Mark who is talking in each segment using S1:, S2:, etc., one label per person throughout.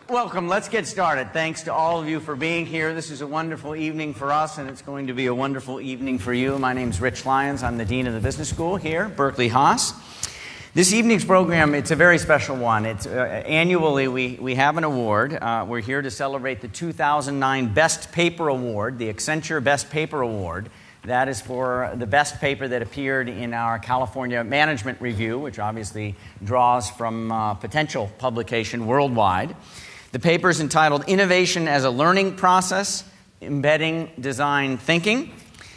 S1: Welcome. Let's get started. Thanks to all of you for being here. This is a wonderful evening for us, and it's going to be a wonderful evening for you. My name's Rich Lyons. I'm the Dean of the Business School here, Berkeley Haas. This evening's program, it's a very special one. It's annually we have an award. We're here to celebrate the 2009 Best Paper Award, the Accenture Best Paper Award. That is for the best paper that appeared in our California Management Review, which obviously draws from potential publication worldwide. The paper is entitled Innovation as a Learning Process, Embedding Design Thinking.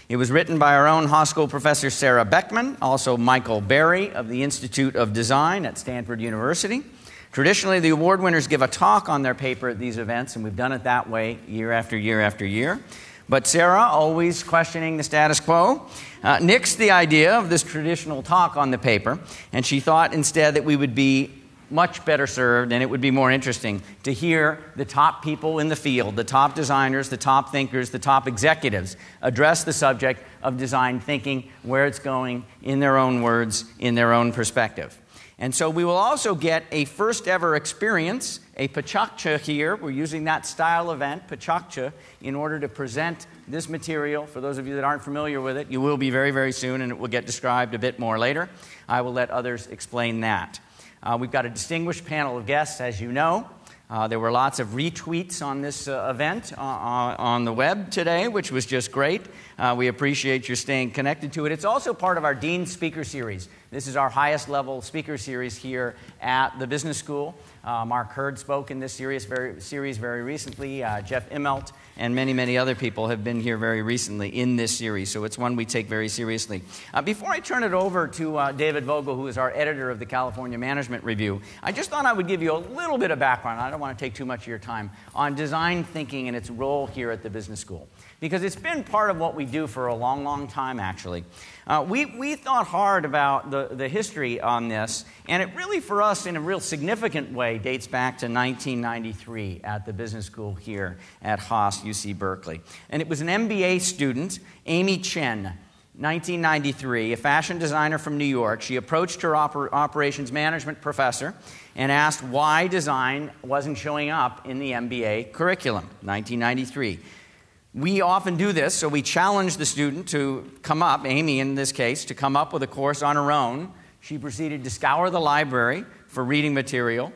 S1: It was written by our own Haas School professor Sara Beckman, also Michael Berry of the Institute of Design at Stanford University. Traditionally, the award winners give a talk on their paper at these events, and we've done it that way year after year after year. But Sara, always questioning the status quo, nixed the idea of this traditional talk on the paper, and she thought instead that we would be much better served, and it would be more interesting to hear the top people in the field, the top designers, the top thinkers, the top executives address the subject of design thinking, where it's going, in their own words, in their own perspective. And so we will also get a first ever experience, a Potaka here. We're using that style event, Potaka, in order to present this material. For those of you that aren't familiar with it, you will be very, very soon, and it will get described a bit more later. I will let others explain that. We've got a distinguished panel of guests, as you know. There were lots of retweets on this event on the web today, which was just great. We appreciate your staying connected to it. It's also part of our Dean Speaker Series. This is our highest level speaker series here at the Business School. Mark Hurd spoke in this series very recently. Jeff Immelt and many, many other people have been here very recently in this series, so it's one we take very seriously. Before I turn it over to David Vogel, who is our editor of the California Management Review, I just thought I would give you a little bit of background. I don't want to take too much of your time on design thinking and its role here at the Business School, because it's been part of what we do for a long, long time, actually. We thought hard about the history on this, and it really, for us, in a real significant way, dates back to 1993 at the Business School here at Haas, UC Berkeley. And it was an MBA student, Amy Chen, 1993, a fashion designer from New York. She approached her operations management professor and asked why design wasn't showing up in the MBA curriculum, 1993. We often do this, so we challenged the student to come up, Amy in this case, to come up with a course on her own. She proceeded to scour the library for reading material.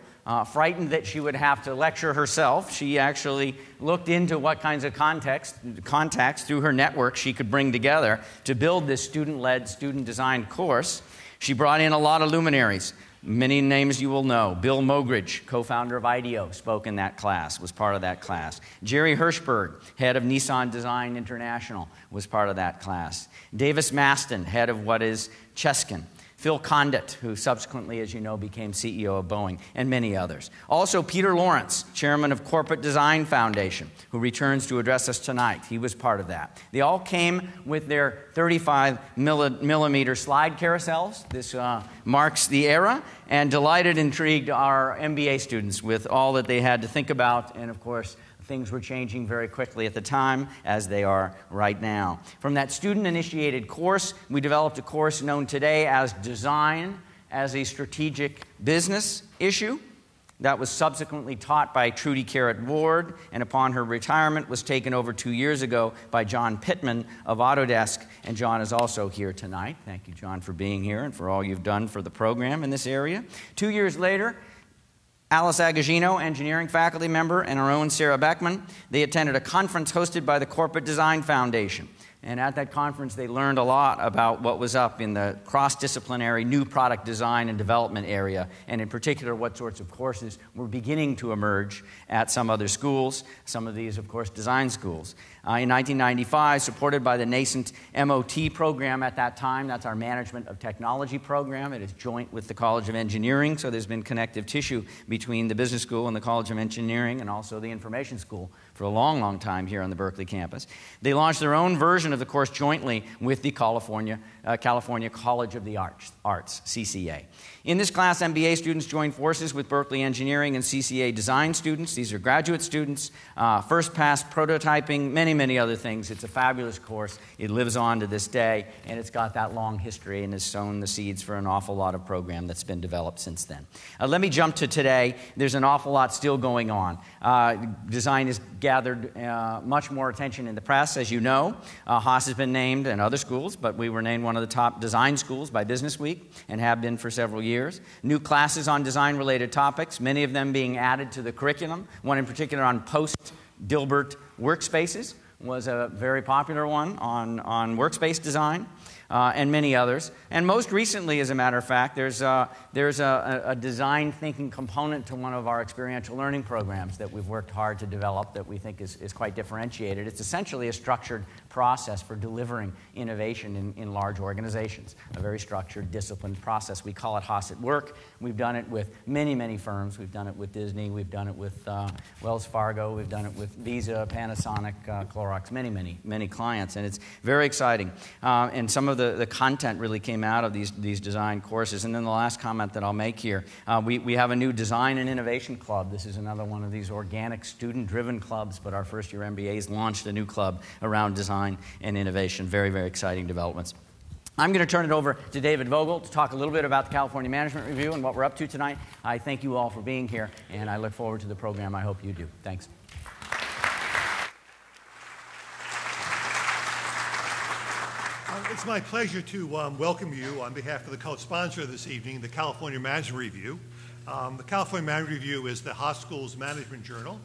S1: Frightened that she would have to lecture herself, she actually looked into what kinds of contacts through her network she could bring together to build this student-led, student-designed course. She brought in a lot of luminaries. Many names you will know. Bill Mogridge, co-founder of IDEO, spoke in that class, was part of that class. Jerry Hirschberg, head of Nissan Design International, was part of that class. Davis Maston, head of what is Cheskin. Phil Condit, who subsequently, as you know, became CEO of Boeing, and many others. Also, Peter Lawrence, chairman of Corporate Design Foundation, who returns to address us tonight. He was part of that. They all came with their 35-millimeter slide carousels. This marks the era, and intrigued our MBA students with all that they had to think about, and of course, things were changing very quickly at the time, as they are right now. From that student-initiated course, we developed a course known today as Design as a Strategic Business Issue. That was subsequently taught by Trudy Carrot-Ward, and upon her retirement was taken over 2 years ago by John Pittman of Autodesk, and John is also here tonight. Thank you, John, for being here and for all you've done for the program in this area. 2 years later, Alice Agagino, engineering faculty member, and our own Sara Beckman, they attended a conference hosted by the Corporate Design Foundation. And at that conference, they learned a lot about what was up in the cross-disciplinary new product design and development area, and in particular, what sorts of courses were beginning to emerge at some other schools, some of these, of course, design schools. In 1995, supported by the nascent MOT program at that time, that's our Management of Technology program. It is joint with the College of Engineering, so there's been connective tissue between the Business School and the College of Engineering, and also the Information School for a long, long time here on the Berkeley campus. They launched their own version of of the course jointly with the California College of the Arts, CCA. In this class, MBA students join forces with Berkeley engineering and CCA design students. These are graduate students, first pass prototyping, many, many other things. It's a fabulous course. It lives on to this day, and it's got that long history and has sown the seeds for an awful lot of program that's been developed since then. Let me jump to today. There's an awful lot still going on. Design has gathered much more attention in the press, as you know. Haas has been named, and other schools, but we were named one of the top design schools by Business Week and have been for several years. New classes on design-related topics, many of them being added to the curriculum. One in particular on post-Dilbert workspaces was a very popular one on workspace design. And many others. And most recently, as a matter of fact, there's a design thinking component to one of our experiential learning programs that we've worked hard to develop that we think is quite differentiated. It's essentially a structured process for delivering innovation in large organizations, a very structured, disciplined process. We call it Haas at Work. We've done it with many, many firms. We've done it with Disney. We've done it with Wells Fargo. We've done it with Visa, Panasonic, Clorox, many, many, many clients. And it's very exciting. And some of the content really came out of these design courses. And then the last comment that I'll make here, we have a new design and innovation club. This is another one of these organic student-driven clubs, but our first-year MBAs launched a new club around design and innovation. Very, very exciting developments. I'm going to turn it over to David Vogel to talk a little bit about the California Management Review and what we're up to tonight. I thank you all for being here, and I look forward to the program. I hope you do. Thanks.
S2: It's my pleasure to welcome you on behalf of the co-sponsor this evening, the California Management Review. The California Management Review is the Haas School's management journal.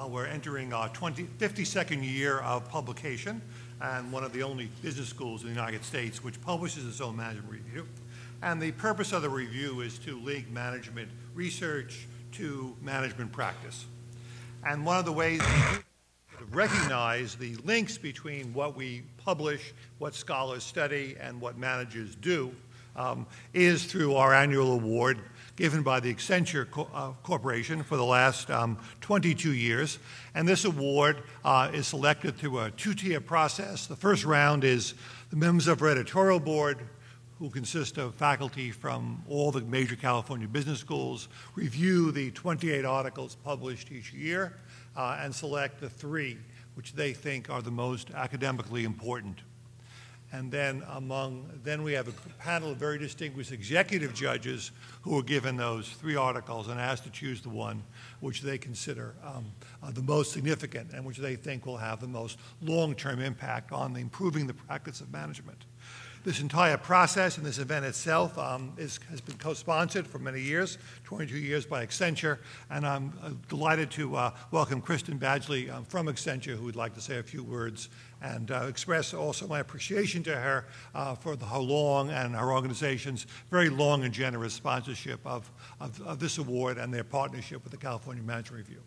S2: We're entering our 52nd year of publication, and one of the only business schools in the United States which publishes its own management review. And the purpose of the review is to link management research to management practice. And one of the ways we recognize the links between what we publish, what scholars study, and what managers do is through our annual award given by the Accenture Corporation for the last 22 years. And this award is selected through a two-tier process. The first round is the members of our editorial board, who consist of faculty from all the major California business schools, review the 28 articles published each year, and select the 3 which they think are the most academically important. And then we have a panel of very distinguished executive judges who are given those 3 articles and asked to choose the one which they consider the most significant and which they think will have the most long-term impact on improving the practice of management. This entire process and this event itself has been co-sponsored for many years, 22 years by Accenture, and I'm delighted to welcome Kristen Badgley from Accenture, who would like to say a few words and express also my appreciation to her for her long and her organization's very long and generous sponsorship of this award and their partnership with the California Management Review.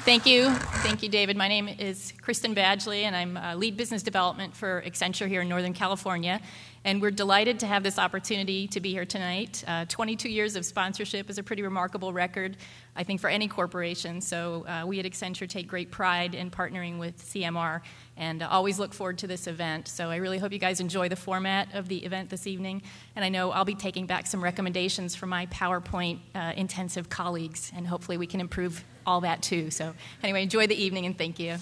S3: Thank you. Thank you, David. My name is Kristen Badgley, and I'm lead business development for Accenture here in Northern California. And we're delighted to have this opportunity to be here tonight. 22 years of sponsorship is a pretty remarkable record, I think, for any corporation. So we at Accenture take great pride in partnering with CMR and always look forward to this event. So I really hope you guys enjoy the format of the event this evening. And I know I'll be taking back some recommendations from my PowerPoint intensive colleagues, and hopefully we can improve all that too. So anyway, enjoy the evening, and thank you.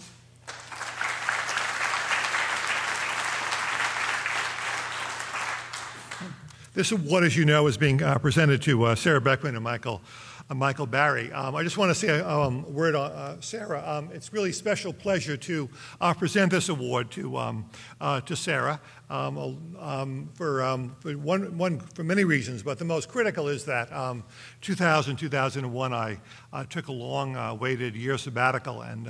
S2: This award, as you know, is being presented to Sara Beckman and Michael Barry. I just want to say a word on Sara. It's really a special pleasure to present this award to Sara for many reasons, but the most critical is that 2001, I took a long-awaited year sabbatical and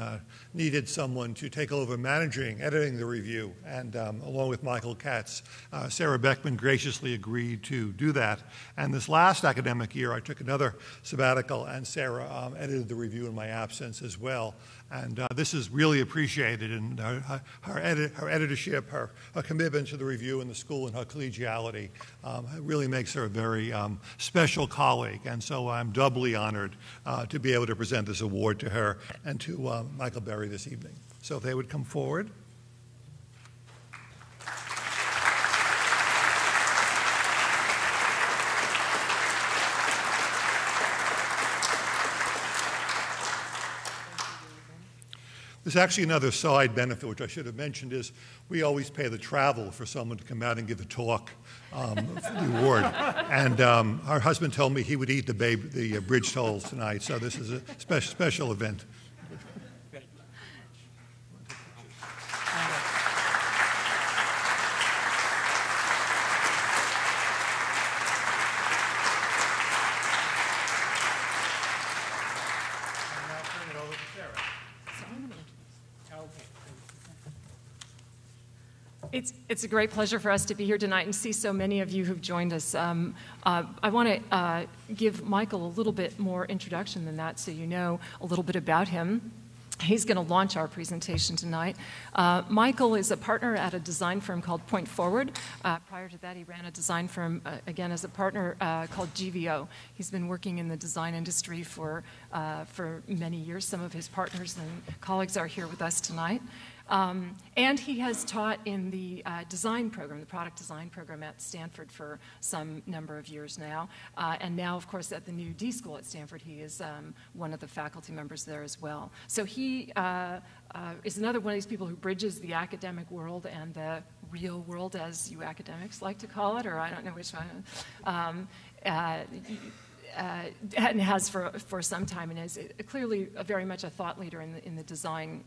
S2: needed someone to take over editing the review, and along with Michael Katz, Sara Beckman graciously agreed to do that. And this last academic year, I took another sabbatical, and Sara edited the review in my absence as well. And this is really appreciated, and her editorship, her commitment to the review in the school, and her collegiality really makes her a very special colleague. And so I'm doubly honored to be able to present this award to her and to Michael Berry this evening. So if they would come forward. There's actually another side benefit, which I should have mentioned, is we always pay the travel for someone to come out and give a talk for the award. And our husband told me he would eat the bridge tolls tonight, so this is a special event.
S4: It's a great pleasure for us to be here tonight and see so many of you who've joined us. I want to give Michael a little bit more introduction than that so you know a little bit about him. He's going to launch our presentation tonight. Michael is a partner at a design firm called Point Forward. Prior to that, he ran a design firm, again, as a partner called GVO. He's been working in the design industry for many years. Some of his partners and colleagues are here with us tonight. And he has taught in the design program, the product design program at Stanford for some number of years now. And now, of course, at the new D School at Stanford, he is one of the faculty members there as well. So he is another one of these people who bridges the academic world and the real world, as you academics like to call it, or I don't know which one. And has for some time, and is clearly very much a thought leader in the design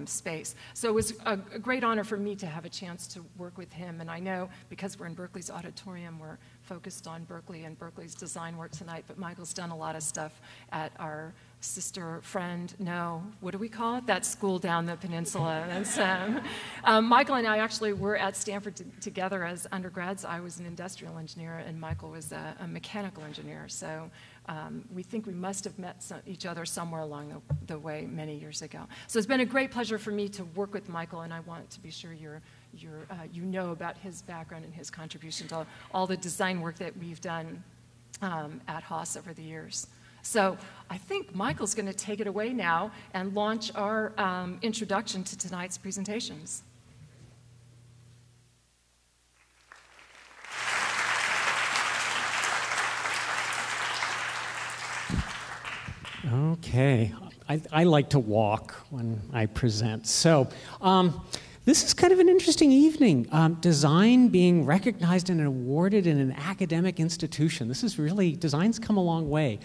S4: space. So it was a great honor for me to have a chance to work with him. And I know because we're in Berkeley's auditorium, we're focused on Berkeley and Berkeley's design work tonight, but Michael's done a lot of stuff at our sister friend, what do we call it? That school down the peninsula. And so, Michael and I actually were at Stanford together as undergrads. I was an industrial engineer and Michael was a mechanical engineer. So we think we must have met each other somewhere along the way many years ago. So it's been a great pleasure for me to work with Michael, and I want to be sure you know about his background and his contribution to all the design work that we've done at Haas over the years. So I think Michael's going to take it away now and launch our introduction to tonight's presentations.
S5: Okay. I like to walk when I present. So this is kind of an interesting evening. Design being recognized and awarded in an academic institution. This is really, design's come a long way.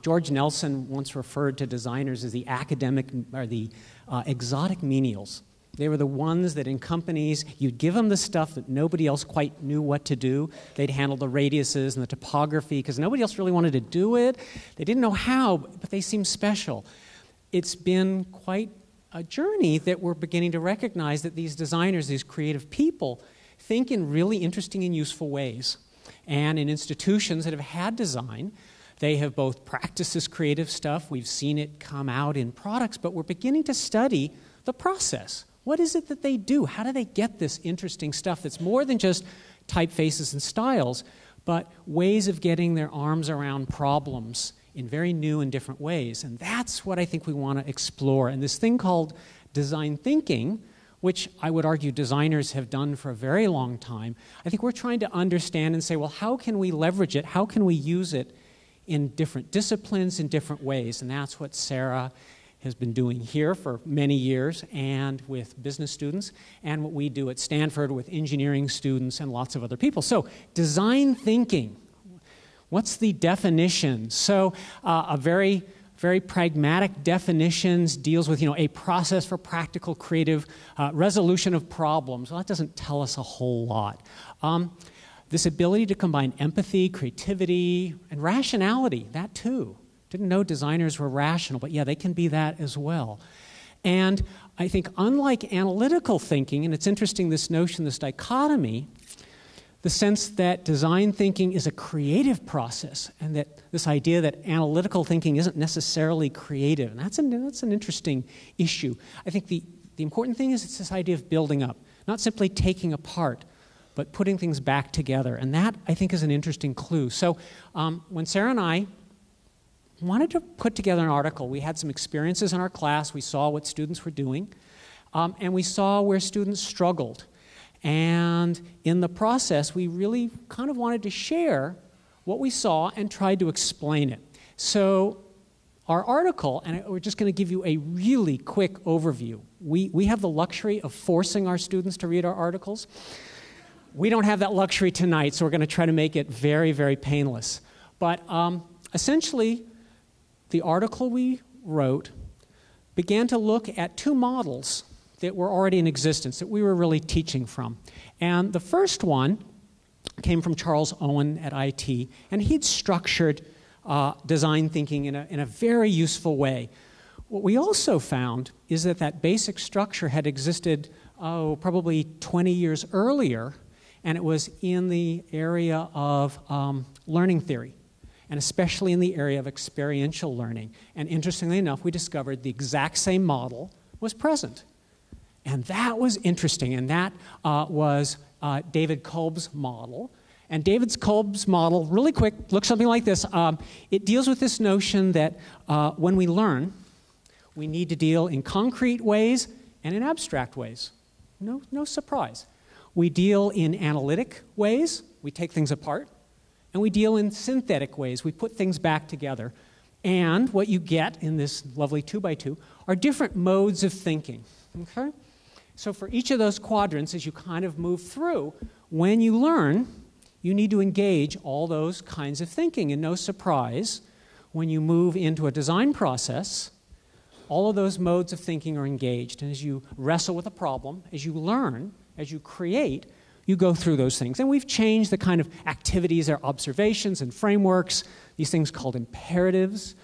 S5: George Nelson once referred to designers as the exotic menials. They were the ones that in companies, you'd give them the stuff that nobody else quite knew what to do. They'd handle the radiuses and the topography because nobody else really wanted to do it. They didn't know how, but they seemed special. It's been quite a journey that we're beginning to recognize that these designers, these creative people, think in really interesting and useful ways. And in institutions that have had design, they have both practiced this creative stuff. We've seen it come out in products, but we're beginning to study the process. What is it that they do? How do they get this interesting stuff that's more than just typefaces and styles, but ways of getting their arms around problems in very new and different ways? And that's what I think we want to explore. And this thing called design thinking, which I would argue designers have done for a very long time, I think we're trying to understand and say, well, how can we leverage it? How can we use it in different disciplines in different ways? And that's what Sara has been doing here for many years and with business students, and what we do at Stanford with engineering students and lots of other people. So design thinking, what's the definition? So a very, very pragmatic definitions deals with, a process for practical creative resolution of problems. Well, that doesn't tell us a whole lot. This ability to combine empathy, creativity, and rationality, that too. Didn't know designers were rational, but yeah, they can be that as well. And I think unlike analytical thinking, and it's interesting this notion, this dichotomy, the sense that design thinking is a creative process and that this idea that analytical thinking isn't necessarily creative. And that's an interesting issue. I think the important thing is it's this idea of building up, not simply taking apart, but putting things back together. And that, I think, is an interesting clue. So when Sara and I wanted to put together an article, we had some experiences in our class. We saw what students were doing, and we saw where students struggled. And in the process, we really kind of wanted to share what we saw and tried to explain it. So our article, and we're just going to give you a really quick overview. We have the luxury of forcing our students to read our articles. We don't have that luxury tonight, so we're going to try to make it very, very painless. But essentially, the article we wrote began to look at two models that were already in existence, that we were really teaching from. And the first one came from Charles Owen at IT, and he'd structured design thinking in a very useful way. What we also found is that basic structure had existed, probably 20 years earlier, and it was in the area of learning theory, and especially in the area of experiential learning. And interestingly enough, we discovered the exact same model was present. And that was interesting, and that was David Kolb's model. And David Kolb's model, really quick, looks something like this. It deals with this notion that when we learn, we need to deal in concrete ways and in abstract ways. No surprise. We deal in analytic ways, we take things apart, and we deal in synthetic ways, we put things back together. And what you get in this lovely 2x2 are different modes of thinking. Okay? So for each of those quadrants, as you kind of move through, when you learn, you need to engage all those kinds of thinking. And no surprise, when you move into a design process, all of those modes of thinking are engaged. And as you wrestle with a problem, as you learn, as you create, you go through those things. And we've changed the kind of activities, our observations and frameworks, these things called imperatives,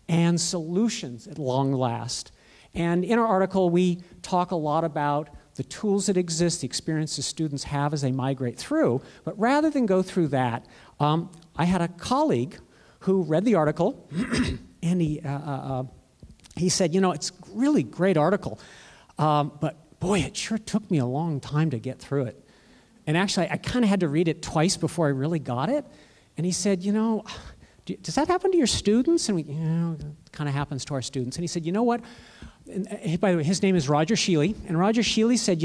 S5: and solutions at long last. And in our article, we talk a lot about the tools that exist, the experiences students have as they migrate through. But rather than go through that, I had a colleague who read the article, and he said, it's a really great article, but boy, it sure took me a long time to get through it. And actually, I kind of had to read it twice before I really got it. And he said, does that happen to your students? And we, it kind of happens to our students. And he said, you know what? And, by the way, his name is Roger Sheely. And Roger Sheely said,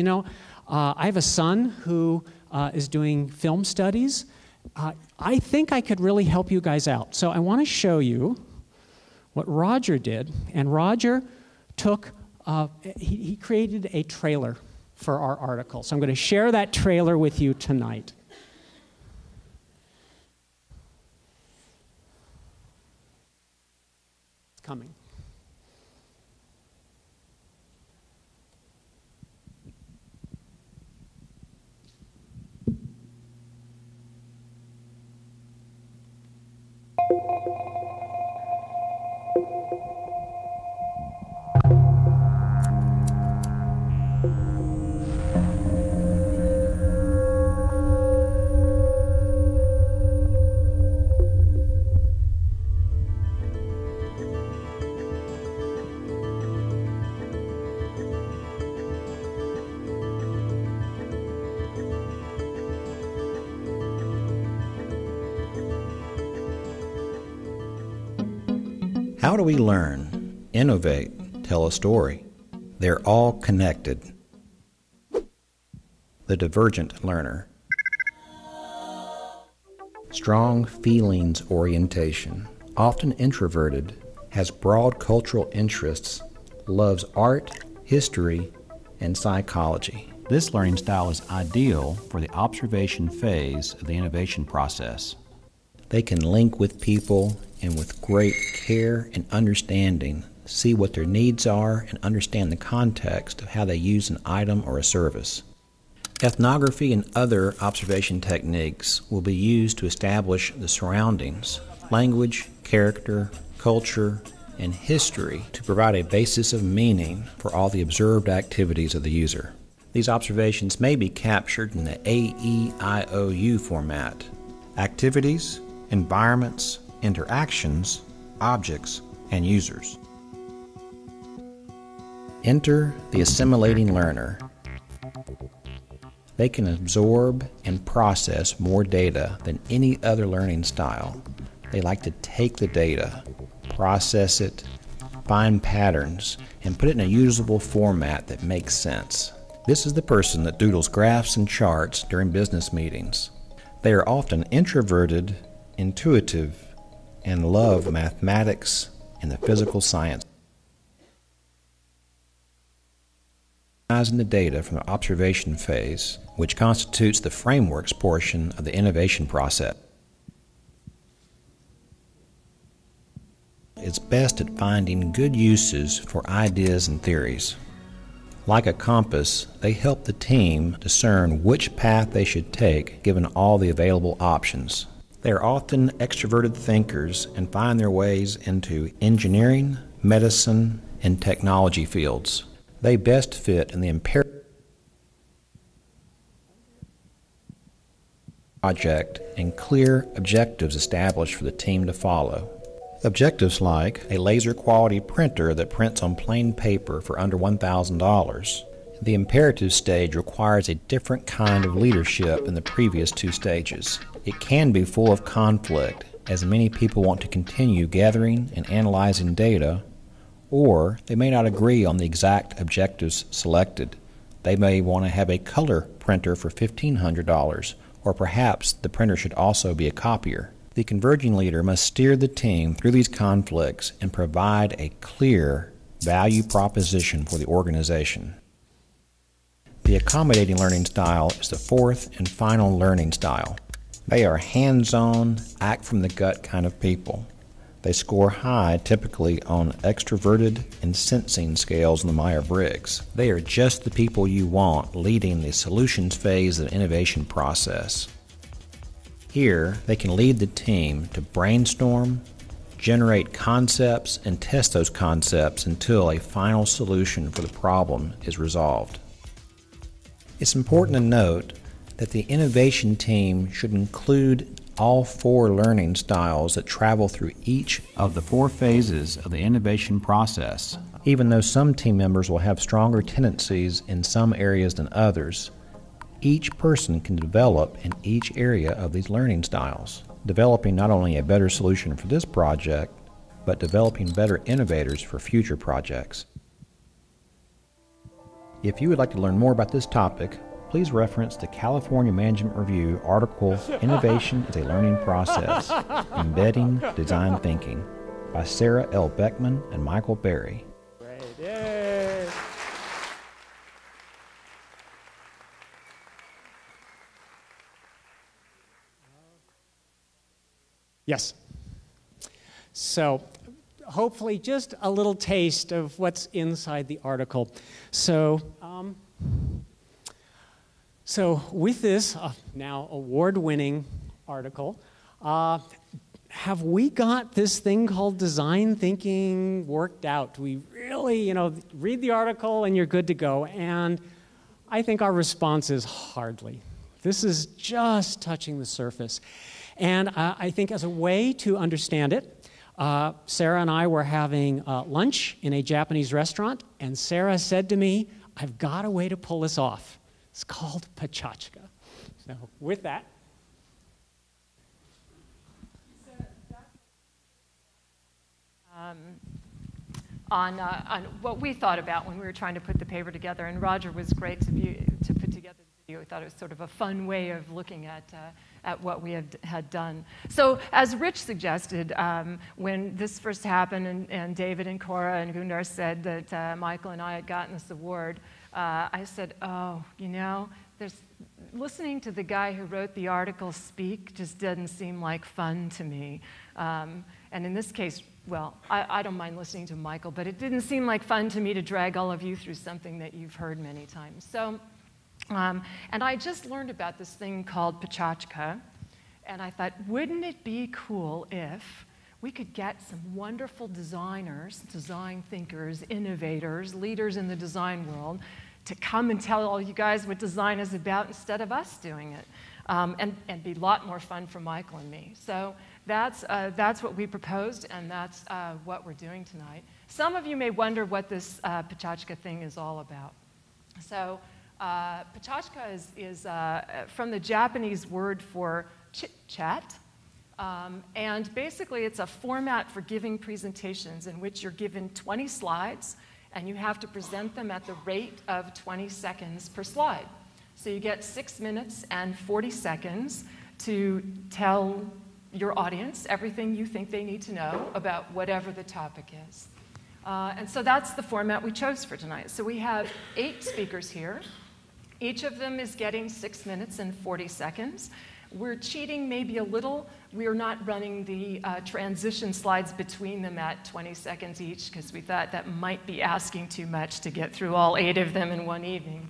S5: I have a son who is doing film studies. I think I could really help you guys out. So I want to show you what Roger did. And Roger took, he created a trailer for our article. So I'm going to share that trailer with you tonight. It's coming.
S6: How do we learn, innovate, tell a story? They're all connected. The divergent learner. Strong feelings orientation, often introverted, has broad cultural interests, loves art, history, and psychology.
S7: This learning style is ideal for the observation phase of the innovation process.
S6: They can link with people and with great care and understanding see what their needs are and understand the context of how they use an item or a service. Ethnography and other observation techniques will be used to establish the surroundings, language, character, culture, and history to provide a basis of meaning for all the observed activities of the user. These observations may be captured in the AEIOU format: activities, environments, interactions, objects, and users. Enter the assimilating learner. They can absorb and process more data than any other learning style. They like to take the data, process it, find patterns, and put it in a usable format that makes sense. This is the person that doodles graphs and charts during business meetings. They are often introverted, intuitive, and love mathematics and the physical science. Analyzing the data from the observation phase, which constitutes the frameworks portion of the innovation process. It's best at finding good uses for ideas and theories. Like a compass, they help the team discern which path they should take given all the available options. They are often extroverted thinkers and find their ways into engineering, medicine, and technology fields. They best fit in the imperative project and clear objectives established for the team to follow. Objectives like a laser quality printer that prints on plain paper for under $1,000. The imperative stage requires a different kind of leadership than the previous two stages. It can be full of conflict, as many people want to continue gathering and analyzing data, or they may not agree on the exact objectives selected. They may want to have a color printer for $1,500, or perhaps the printer should also be a copier. The converging leader must steer the team through these conflicts and provide a clear value proposition for the organization. The accommodating learning style is the fourth and final learning style. They are hands-on, act-from-the-gut kind of people. They score high typically on extroverted and sensing scales in the Myers-Briggs. They are just the people you want leading the solutions phase of the innovation process. Here, they can lead the team to brainstorm, generate concepts, and test those concepts until a final solution for the problem is resolved. It's important to note that the innovation team should include all four learning styles that travel through each
S7: Of the four phases of the innovation process,
S6: even though some team members will have stronger tendencies in some areas than others. Each person can develop in each area of these learning styles, developing not only a better solution for this project, but developing better innovators for future projects. If you would like to learn more about this topic, please reference the California Management Review article, Innovation is a Learning Process, Embedding Design Thinking, by Sara L. Beckman and Michael Berry.
S5: Great. Yay. Yes. So hopefully just a little taste of what's inside the article. So with this now award-winning article, have we got this thing called design thinking worked out? We really, read the article and you're good to go. And I think our response is hardly. This is just touching the surface. And I think as a way to understand it, Sara and I were having lunch in a Japanese restaurant, and Sara said to me, I've got a way to pull this off. It's called Potaka. So with that.
S4: On what we thought about when we were trying to put the paper together, and Roger was great to put together the video. We thought it was sort of a fun way of looking at what we had done. So as Rich suggested, when this first happened and David and Cora and Gundar said that Michael and I had gotten this award, I said, listening to the guy who wrote the article speak just doesn't seem like fun to me. And in this case, well, I don't mind listening to Michael, but it didn't seem like fun to me to drag all of you through something that you've heard many times. So, and I just learned about this thing called Potaka, and I thought, wouldn't it be cool if we could get some wonderful designers, design thinkers, innovators, leaders in the design world to come and tell all you guys what design is about instead of us doing it. And be a lot more fun for Michael and me. So that's what we proposed, and that's what we're doing tonight. Some of you may wonder what this Potaka thing is all about. So Potaka is from the Japanese word for chit-chat. And basically, it's a format for giving presentations in which you're given 20 slides, and you have to present them at the rate of 20 seconds per slide. So you get 6 minutes and 40 seconds to tell your audience everything you think they need to know about whatever the topic is. And so that's the format we chose for tonight. So we have 8 speakers here. Each of them is getting 6 minutes and 40 seconds. We're cheating maybe a little. We're not running the transition slides between them at 20 seconds each because we thought that might be asking too much to get through all 8 of them in one evening.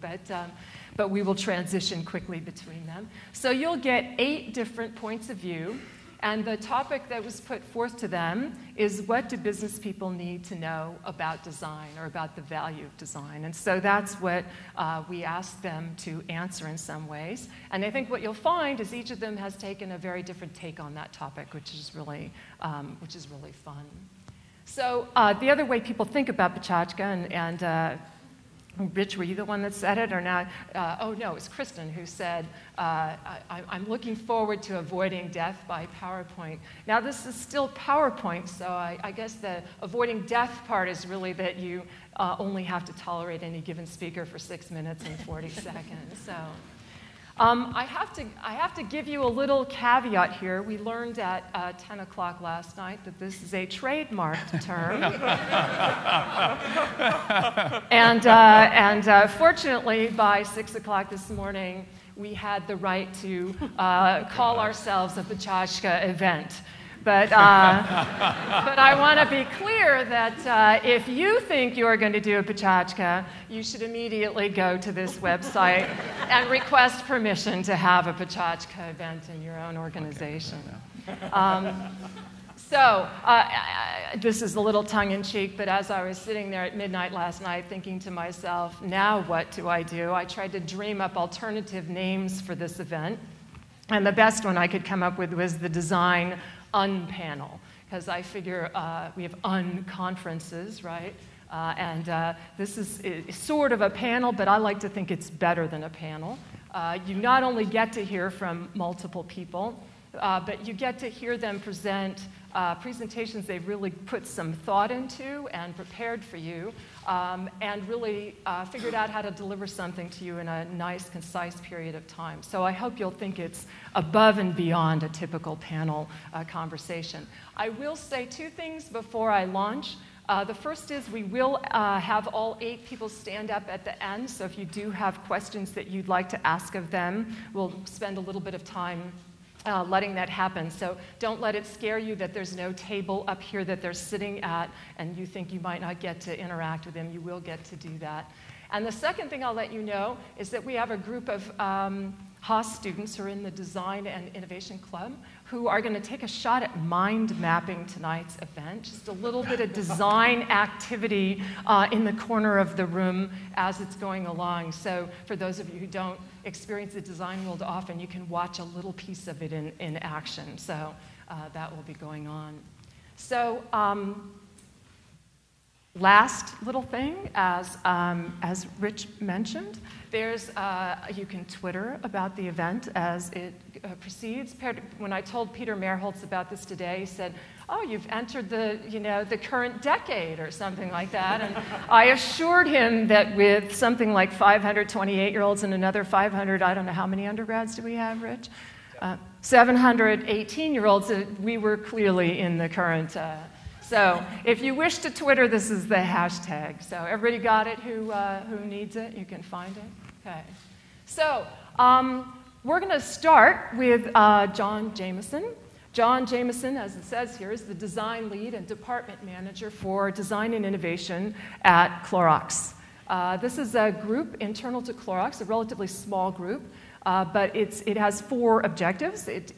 S4: But we will transition quickly between them. So you'll get 8 different points of view. And the topic that was put forth to them is, what do business people need to know about design or about the value of design? And so that's what we asked them to answer in some ways. And I think what you'll find is each of them has taken a very different take on that topic, which is really fun. So the other way people think about Potaka, and Rich, were you the one that said it, or not? Oh, no, it was Kristen who said, I'm looking forward to avoiding death by PowerPoint. Now, this is still PowerPoint, so I guess the avoiding death part is really that you only have to tolerate any given speaker for 6 minutes and 40 seconds. So I have to give you a little caveat here. We learned at 10 o'clock last night that this is a trademarked term. and fortunately, by 6 o'clock this morning, we had the right to call ourselves a Potaka event. But I want to be clear that if you think you're going to do a Potaka, you should immediately go to this website and request permission to have a Potaka event in your own organization. So this is a little tongue-in-cheek, but as I was sitting there at midnight last night thinking to myself, now what do? I tried to dream up alternative names for this event, and the best one I could come up with was the Design Unpanel, because I figure we have unconferences, right? And this is sort of a panel, but I like to think it's better than a panel. You not only get to hear from multiple people, but you get to hear them present presentations they've really put some thought into and prepared for you, and really figured out how to deliver something to you in a nice, concise period of time. So I hope you'll think it's above and beyond a typical panel conversation. I will say 2 things before I launch. The first is we will have all 8 people stand up at the end, so if you do have questions that you'd like to ask of them, we'll spend a little bit of time letting that happen. So don't let it scare you that there's no table up here that they're sitting at and you think you might not get to interact with them. You will get to do that. And the second thing I'll let you know is that we have a group of Haas students who are in the Design and Innovation Club who are going to take a shot at mind mapping tonight's event, just a little bit of design activity in the corner of the room as it's going along. So for those of you who don't experience the design world often, you can watch a little piece of it in action. So that will be going on. So last little thing, as Rich mentioned, there's you can Twitter about the event as it proceeds. When I told Peter Merholtz about this today, he said, "Oh, you've entered the current decade," or something like that. And I assured him that with something like 500 28-year-olds and another 500, I don't know how many undergrads do we have, Rich? 700 18-year-olds, we were clearly in the current. So if you wish to Twitter, this is the hashtag. So everybody got it who needs it? You can find it? Okay. So we're going to start with John Jameson. John Jameson, as it says here, is the design lead and department manager for design and innovation at Clorox. This is a group internal to Clorox, a relatively small group. But it has 4 objectives. It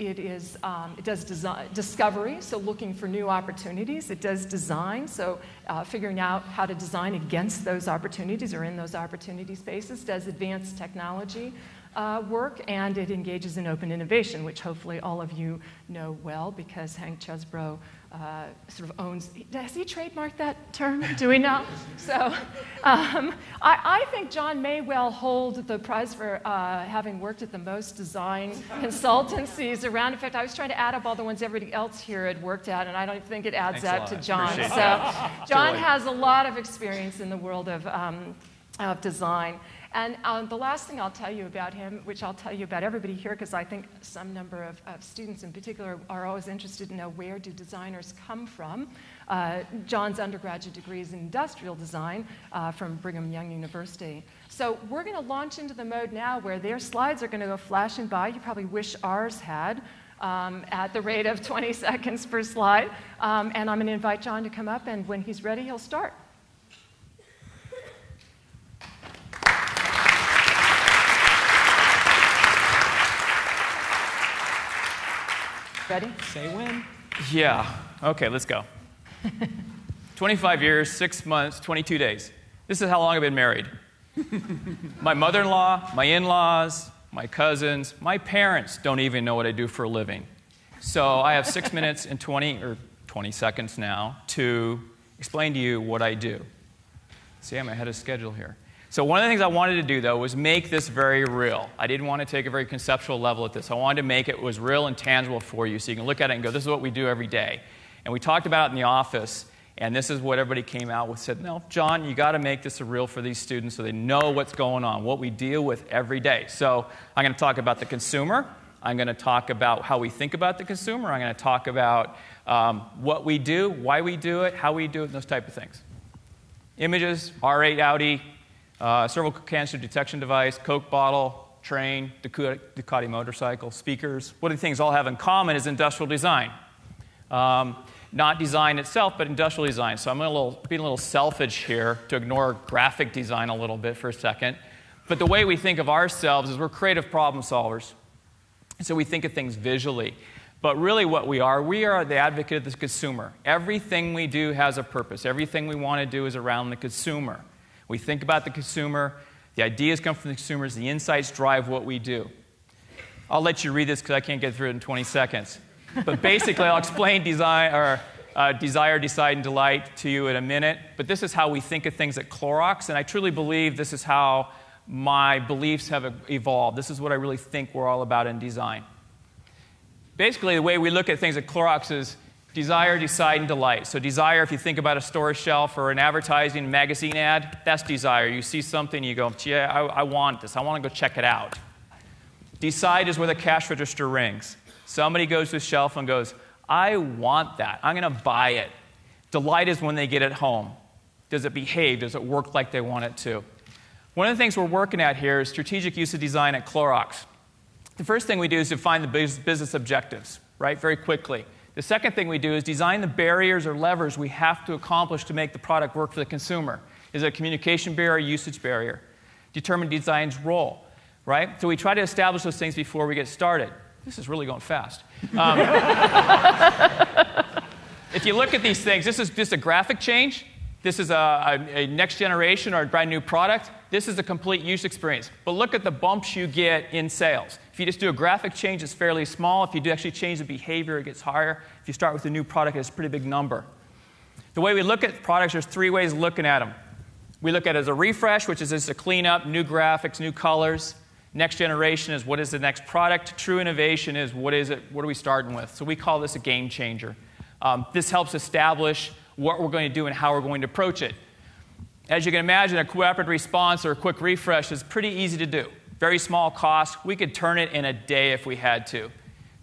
S4: does discovery, so looking for new opportunities. It does design, so figuring out how to design against those opportunities or in those opportunity spaces. Does advanced technology work, and it engages in open innovation, which hopefully all of you know well because Hank Chesbrough sort of owns. Has he trademarked that term? Do we know? So I think John may well hold the prize for having worked at the most design consultancies around. In fact, I was trying to add up all the ones everybody else here had worked at, and I don't think it adds up to John.
S8: Appreciate
S4: So
S8: that.
S4: John has a lot of experience in the world of design. And the last thing I'll tell you about him, which I'll tell you about everybody here, because I think some number of students in particular are always interested to know where do designers come from. John's undergraduate degree is in industrial design from Brigham Young University. So we're going to launch into the mode now where their slides are going to go flashing by. You probably wish ours had. At the rate of 20 seconds per slide. And I'm going to invite John to come up, and when he's ready, he'll start. Ready?
S5: Say when.
S8: Yeah. Okay, let's go. 25 years, 6 months, 22 days. This is how long I've been married. My mother-in-law, my in-laws, my cousins, my parents don't even know what I do for a living. So I have 6 minutes and 20 seconds now to explain to you what I do. See, I'm ahead of schedule here. So one of the things I wanted to do, though, was make this very real. I didn't want to take a very conceptual level at this. I wanted to make it was real and tangible for you so you can look at it and go, this is what we do every day. And we talked about it in the office, and this is what everybody came out with. Said, no, John, you got to make this real for these students so they know what's going on, what we deal with every day. So I'm going to talk about the consumer. I'm going to talk about how we think about the consumer. I'm going to talk about what we do, why we do it, how we do it, and those type of things. Images, R8 Audi, cervical cancer detection device, Coke bottle, train, Ducati motorcycle, speakers. What do things all have in common is industrial design. Not design itself, but industrial design. So I'm being a little selfish here to ignore graphic design a little bit for a second. But the way we think of ourselves is we're creative problem solvers. And so we think of things visually. But really what we are the advocate of the consumer. Everything we do has a purpose. Everything we want to do is around the consumer. We think about the consumer. The ideas come from the consumers. The insights drive what we do. I'll let you read this because I can't get through it in 20 seconds. But basically, I'll explain desire, decide, and delight to you in a minute. But this is how we think of things at Clorox. And I truly believe this is how my beliefs have evolved. This is what I really think we're all about in design. Basically, the way we look at things at Clorox is desire, decide, and delight. So desire, if you think about a store shelf or an advertising magazine ad, that's desire. You see something, you go, gee, I want this. I want to go check it out. Decide is where the cash register rings. Somebody goes to the shelf and goes, I want that. I'm going to buy it. Delight is when they get it home. Does it behave? Does it work like they want it to? One of the things we're working at here is strategic use of design at Clorox. The first thing we do is define the business objectives, right, very quickly. The second thing we do is design the barriers or levers we have to accomplish to make the product work for the consumer. Is it a communication barrier, usage barrier? Determine design's role, right? So we try to establish those things before we get started. This is really going fast. If you look at these things, this is just a graphic change. This is a next generation or a brand new product. This is a complete use experience. But look at the bumps you get in sales. If you just do a graphic change, it's fairly small. If you do actually change the behavior, it gets higher. If you start with a new product, it's a pretty big number. The way we look at products, there's 3 ways of looking at them. We look at it as a refresh, which is just a cleanup, new graphics, new colors. Next generation is what is the next product. True innovation is what is it, what are we starting with? So we call this a game changer. This helps establish what we're going to do and how we're going to approach it. As you can imagine, a rapid response or a quick refresh is pretty easy to do. Very small cost. We could turn it in a day if we had to.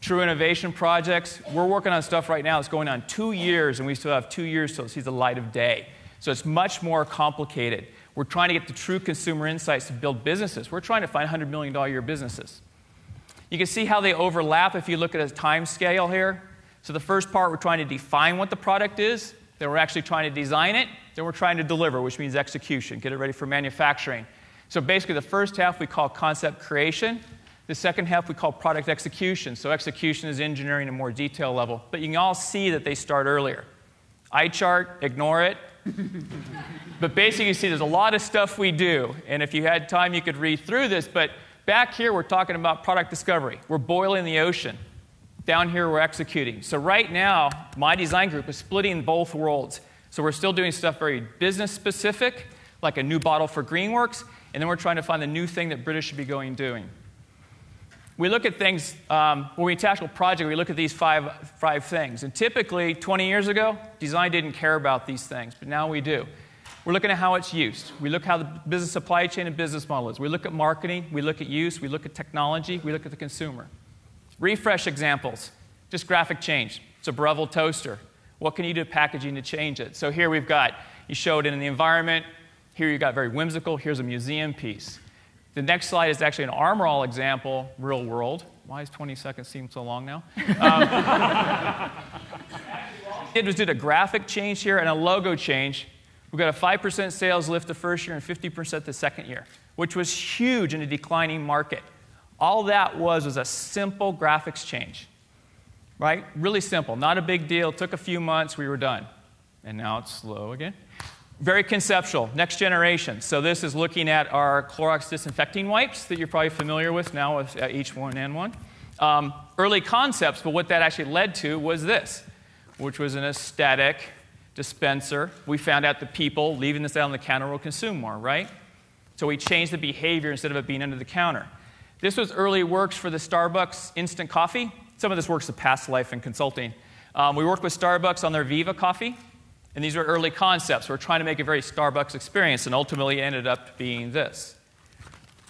S8: True innovation projects, we're working on stuff right now that's going on 2 years, and we still have 2 years till it sees the light of day. So it's much more complicated. We're trying to get the true consumer insights to build businesses. We're trying to find $100 million a year businesses. You can see how they overlap if you look at a time scale here. So the first part, we're trying to define what the product is. Then we're actually trying to design it. Then we're trying to deliver, which means execution, get it ready for manufacturing. So basically, the first half we call concept creation. The second half we call product execution. So execution is engineering at a more detail level. But you can all see that they start earlier. Eye chart, ignore it. But basically, you see there's a lot of stuff we do. And if you had time, you could read through this. But back here, we're talking about product discovery. We're boiling the ocean. Down here, we're executing. So right now, my design group is splitting both worlds. So we're still doing stuff very business-specific, like a new bottle for Greenworks. And then we're trying to find the new thing that British should be doing. We look at things, when we tackle a project, we look at these five things. And typically, 20 years ago, design didn't care about these things, but now we do. We're looking at how it's used. We look at how the business supply chain and business model is. We look at marketing. We look at use. We look at technology. We look at the consumer. Refresh examples, just graphic change. It's a Breville toaster. What can you do to packaging to change it? So here we've got, you showed it in the environment. Here you've got very whimsical. Here's a museum piece. The next slide is actually an Armor All example, real world. Why does 20 seconds seem so long now? It was did a graphic change here and a logo change. We got a 5% sales lift the first year and 50% the second year, which was huge in a declining market. All that was a simple graphics change, right? Really simple, not a big deal. It took a few months, we were done. And now it's slow again. Very conceptual, next generation. So this is looking at our Clorox disinfecting wipes that you're probably familiar with now with H1N1. Early concepts, but what that actually led to was this, which was an aesthetic dispenser. We found out that people leaving this out on the counter will consume more, right? So we changed the behavior instead of it being under the counter. This was early works for the Starbucks instant coffee. Some of this works of past life and consulting. We worked with Starbucks on their Viva coffee. And these are early concepts. We're trying to make a very Starbucks experience, and ultimately ended up being this.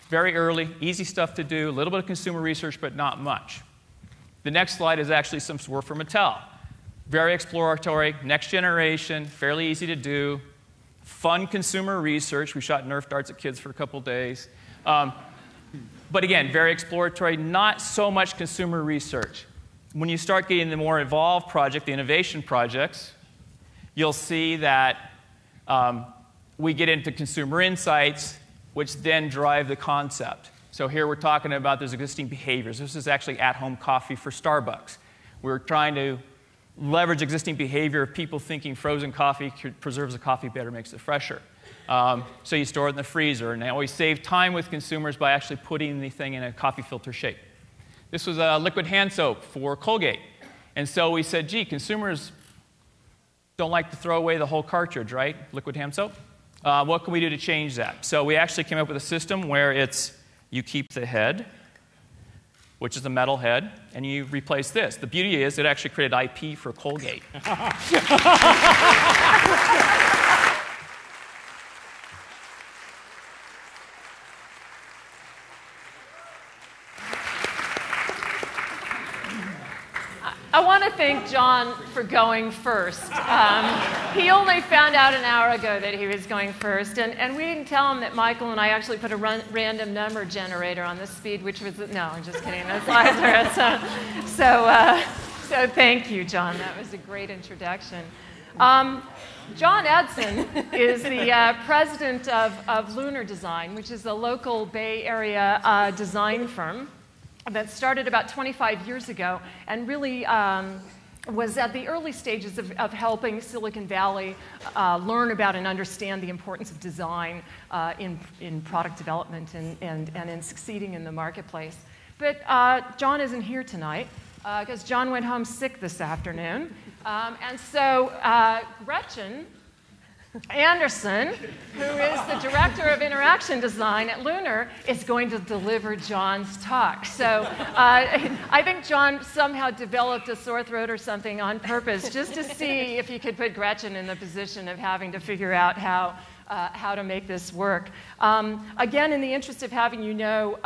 S8: Very early, easy stuff to do, a little bit of consumer research, but not much. The next slide is actually some work for Mattel. Very exploratory, next generation, fairly easy to do, fun consumer research. We shot Nerf darts at kids for a couple days. But again, very exploratory, not so much consumer research. When you start getting the more involved project, the innovation projects, you'll see that we get into consumer insights, which then drive the concept. So here we're talking about those existing behaviors. This is actually at-home coffee for Starbucks. We're trying to leverage existing behavior of people thinking frozen coffee preserves the coffee better, makes it fresher. So you store it in the freezer. And now we save time with consumers by actually putting the thing in a coffee filter shape. This was a liquid hand soap for Colgate. And so we said, gee, consumers don't like to throw away the whole cartridge, right? Liquid hand soap. What can we do to change that? So we actually came up with a system where it's you keep the head, which is a metal head, and you replace this. The beauty is it actually created IP for Colgate.
S4: I want to thank John for going first. He only found out an hour ago that he was going first, and we didn't tell him that Michael and I actually put a random number generator on the speed, which was, no, I'm just kidding, that's Lazarus. So thank you, John. That was a great introduction. John Edson is the president of Lunar Design, which is a local Bay Area design firm that started about 25 years ago and really was at the early stages of helping Silicon Valley learn about and understand the importance of design in product development and in succeeding in the marketplace. But John isn't here tonight because John went home sick this afternoon. And so Gretchen Anderson, who is the Director of Interaction Design at Lunar, is going to deliver John's talk. So I think John somehow developed a sore throat or something on purpose just to see if he could put Gretchen in the position of having to figure out how to make this work. Again, in the interest of having you know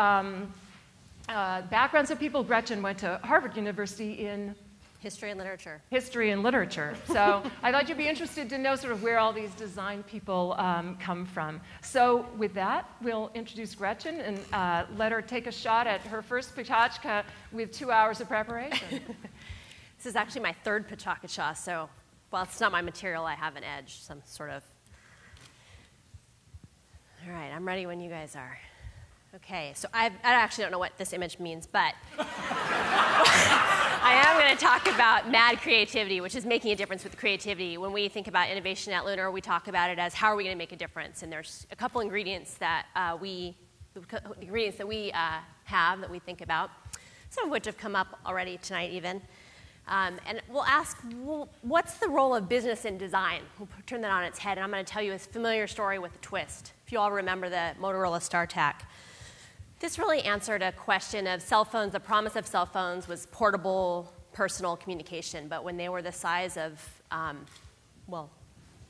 S4: backgrounds of people, Gretchen went to Harvard University in
S9: History and literature.
S4: History and literature. So I thought you'd be interested to know sort of where all these design people come from. So with that, we'll introduce Gretchen and let her take a shot at her first Potaka with 2 hours of preparation.
S9: This is actually my third Potaka shot, so while it's not my material, I have an edge, some sort of. All right, I'm ready when you guys are. Okay, so I actually don't know what this image means, but I am going to talk about mad creativity, which is making a difference with creativity. When we think about innovation at Lunar, we talk about it as how are we going to make a difference? And there's a couple ingredients that we have that we think about, some of which have come up already tonight even. And we'll ask, well, what's the role of business in design? We'll turn that on its head, and I'm going to tell you a familiar story with a twist. If you all remember the Motorola StarTAC. This really answered a question of cell phones. The promise of cell phones was portable, personal communication. But when they were the size of,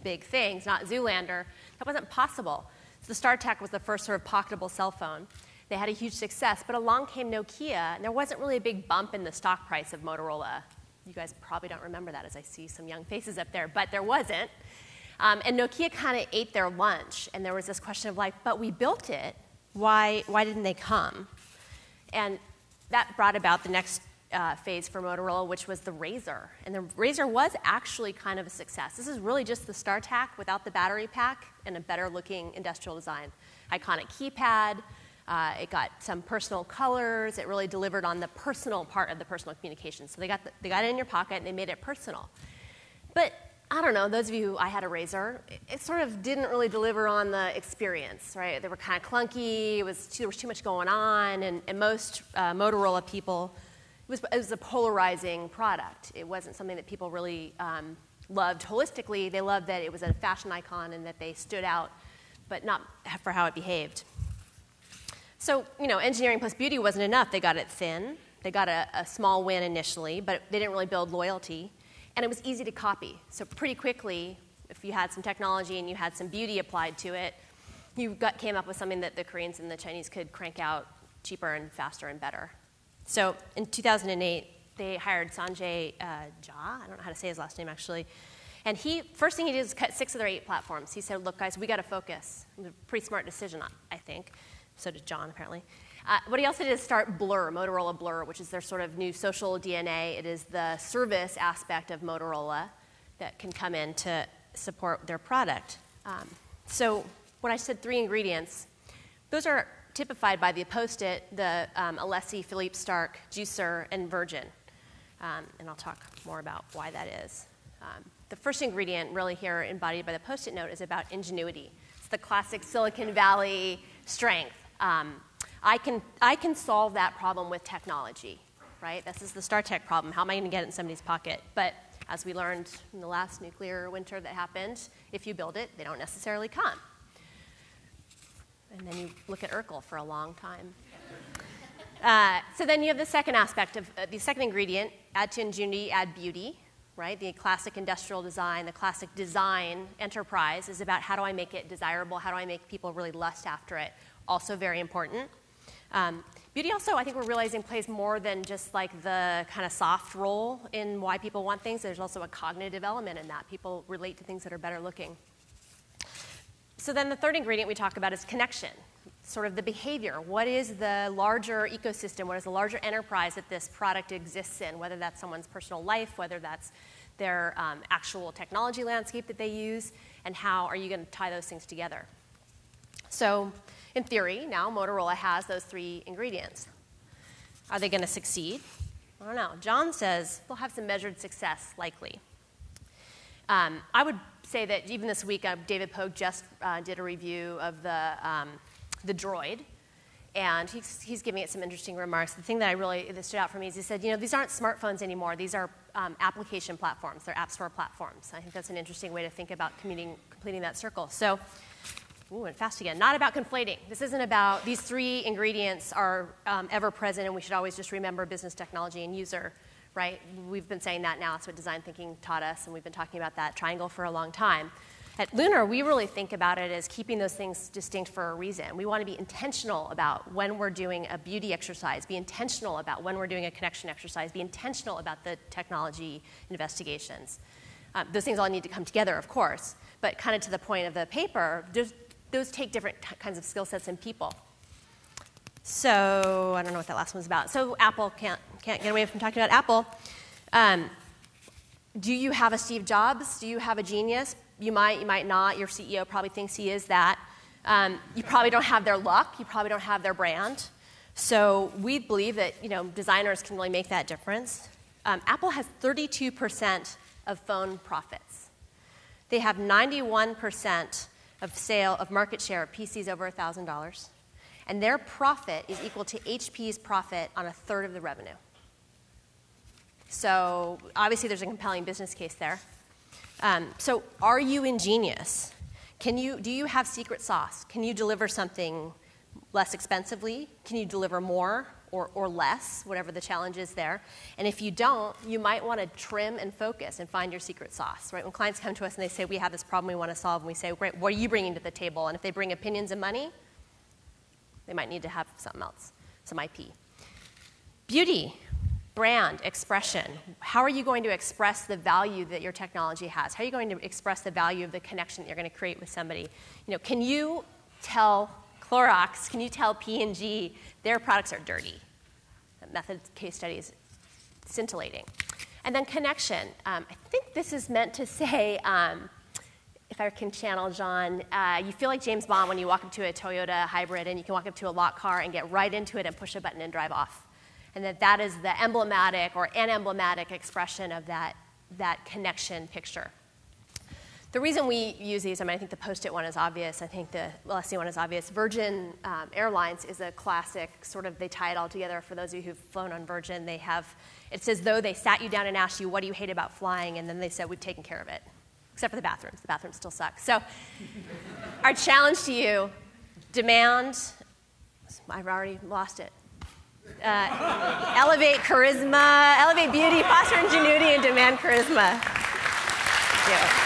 S9: big things, not Zoolander, that wasn't possible. So the StarTAC was the first sort of pocketable cell phone. They had a huge success. But along came Nokia, and there wasn't really a big bump in the stock price of Motorola. You guys probably don't remember that, as I see some young faces up there. But there wasn't. And Nokia kind of ate their lunch. And there was this question of like, but we built it. Why didn't they come? And that brought about the next phase for Motorola, which was the Razr. And the Razr was actually kind of a success. This is really just the StarTAC without the battery pack and a better-looking industrial design. Iconic keypad. It got some personal colors. It really delivered on the personal part of the personal communication. So they got it in your pocket, and they made it personal. But I don't know, those of you, I had a Razr, it sort of didn't really deliver on the experience, right? They were kind of clunky, there was too much going on, and most Motorola people, it was a polarizing product. It wasn't something that people really loved holistically. They loved that it was a fashion icon and that they stood out, but not for how it behaved. So, engineering plus beauty wasn't enough. They got it thin. They got a small win initially, but they didn't really build loyalty. And it was easy to copy. So pretty quickly, if you had some technology and you had some beauty applied to it, you came up with something that the Koreans and the Chinese could crank out cheaper and faster and better. So in 2008, they hired Sanjay Jha. I don't know how to say his last name, actually. And first thing he did was cut 6 of their 8 platforms. He said, look, guys, we got to focus. It was a pretty smart decision, I think. So did John, apparently. What he also did is start Blur, Motorola Blur, which is their sort of new social DNA. It is the service aspect of Motorola that can come in to support their product. So when I said 3 ingredients, those are typified by the Post-it, the Alessi, Philippe Stark, Juicer, and Virgin. And I'll talk more about why that is. The first ingredient really here embodied by the Post-it note is about ingenuity. It's the classic Silicon Valley strength. I can solve that problem with technology, right? This is the StarTAC problem. How am I going to get it in somebody's pocket? But as we learned in the last nuclear winter that happened, if you build it, they don't necessarily come. And then you look at Urkel for a long time. So then you have the second aspect of the second ingredient, add to ingenuity, add beauty, right? The classic industrial design, the classic design enterprise is about how do I make it desirable? How do I make people really lust after it? Also very important. Beauty also, I think we're realizing, plays more than just like the kind of soft role in why people want things. There's also a cognitive element in that. People relate to things that are better looking. So then the third ingredient we talk about is connection, sort of the behavior. What is the larger ecosystem? What is the larger enterprise that this product exists in, whether that's someone's personal life, whether that's their actual technology landscape that they use, and how are you going to tie those things together? So in theory, now Motorola has those 3 ingredients. Are they going to succeed? I don't know. John says they'll have some measured success, likely. I would say that even this week, David Pogue just did a review of the Droid, and he's giving it some interesting remarks. The thing that that stood out for me is he said, these aren't smartphones anymore. These are application platforms. They're App Store platforms. I think that's an interesting way to think about completing that circle. So. Ooh, and fast again. Not about conflating. This isn't about these 3 ingredients are ever present, and we should always just remember business, technology, and user, right? We've been saying that now. That's what design thinking taught us, and we've been talking about that triangle for a long time. At Lunar, we really think about it as keeping those things distinct for a reason. We want to be intentional about when we're doing a beauty exercise, be intentional about when we're doing a connection exercise, be intentional about the technology investigations. Those things all need to come together, of course, but kind of to the point of the paper, those take different kinds of skill sets in people. So I don't know what that last one's about. So Apple can't get away from talking about Apple. Do you have a Steve Jobs? Do you have a genius? You might not. Your CEO probably thinks he is that. You probably don't have their look. You probably don't have their brand. So we believe that designers can really make that difference. Apple has 32% of phone profits. They have 91% of market share of PCs over $1,000. And their profit is equal to HP's profit on a third of the revenue. So obviously there's a compelling business case there. So are you ingenious? Do you have secret sauce? Can you deliver something less expensively? Can you deliver more or less, whatever the challenge is there? And if you don't, you might want to trim and focus and find your secret sauce, right? When clients come to us and they say, we have this problem we want to solve, and we say, great, what are you bringing to the table? And if they bring opinions and money, they might need to have something else, some IP. Beauty, brand, expression. How are you going to express the value that your technology has? How are you going to express the value of the connection that you're going to create with somebody? Can you tell Clorox, can you tell P&G their products are dirty? That method case study is scintillating. And then connection. I think this is meant to say, if I can channel John, you feel like James Bond when you walk up to a Toyota hybrid and you can walk up to a locked car and get right into it and push a button and drive off. And that is the emblematic or an emblematic expression of that connection picture. The reason we use these, I think the Post-it one is obvious. I think the LSD one is obvious. Virgin Airlines is a classic, they tie it all together. For those of you who've flown on Virgin, it's as though they sat you down and asked you, what do you hate about flying? And then they said, we've taken care of it. Except for the bathrooms. The bathrooms still suck. So our challenge to you, demand, I've already lost it. Elevate charisma, elevate beauty, foster ingenuity, and demand charisma. Yeah.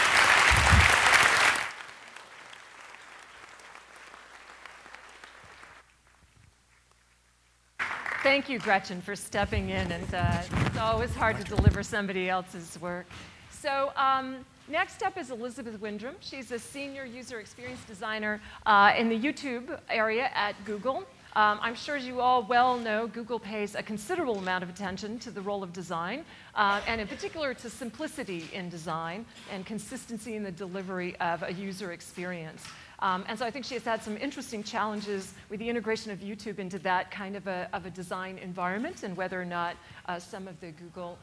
S4: Thank you, Gretchen, for stepping in. And it's always hard to deliver somebody else's work. So next up is Elizabeth Windrum. She's a senior user experience designer in the YouTube area at Google. I'm sure you all well know Google pays a considerable amount of attention to the role of design, and in particular to simplicity in design and consistency in the delivery of a user experience. And so I think she has had some interesting challenges with the integration of YouTube into that kind of a design environment and whether or not some of the Google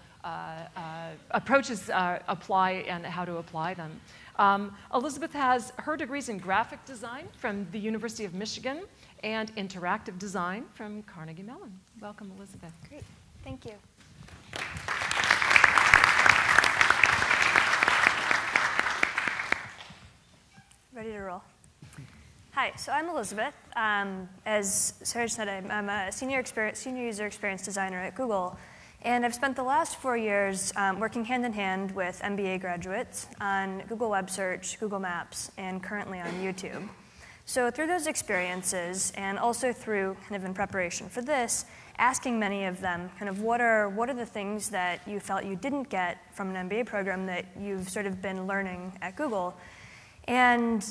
S4: approaches apply and how to apply them. Elizabeth has her degrees in graphic design from the University of Michigan and interactive design from Carnegie Mellon. Welcome, Elizabeth.
S10: Great. Thank you. Ready to roll. Hi, so I'm Elizabeth. As Sarah said, I'm a senior user experience designer at Google. And I've spent the last 4 years working hand-in-hand with MBA graduates on Google Web Search, Google Maps, and currently on YouTube. So through those experiences, and also through kind of in preparation for this, asking many of them kind of what are the things that you felt you didn't get from an MBA program that you've sort of been learning at Google. And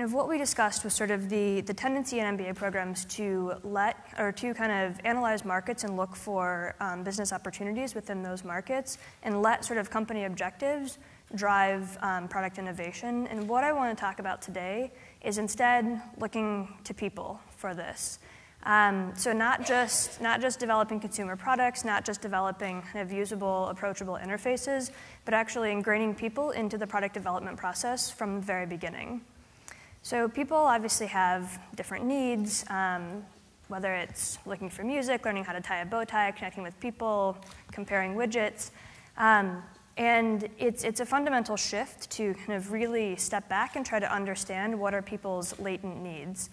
S10: what we discussed was sort of the tendency in MBA programs to kind of analyze markets and look for business opportunities within those markets and let sort of company objectives drive product innovation. And what I want to talk about today is instead looking to people for this. So not just developing consumer products, not just developing kind of usable, approachable interfaces, but actually ingraining people into the product development process from the very beginning. So people obviously have different needs, whether it's looking for music, learning how to tie a bow tie, connecting with people, comparing widgets. And it's a fundamental shift to kind of really step back and try to understand what are people's latent needs.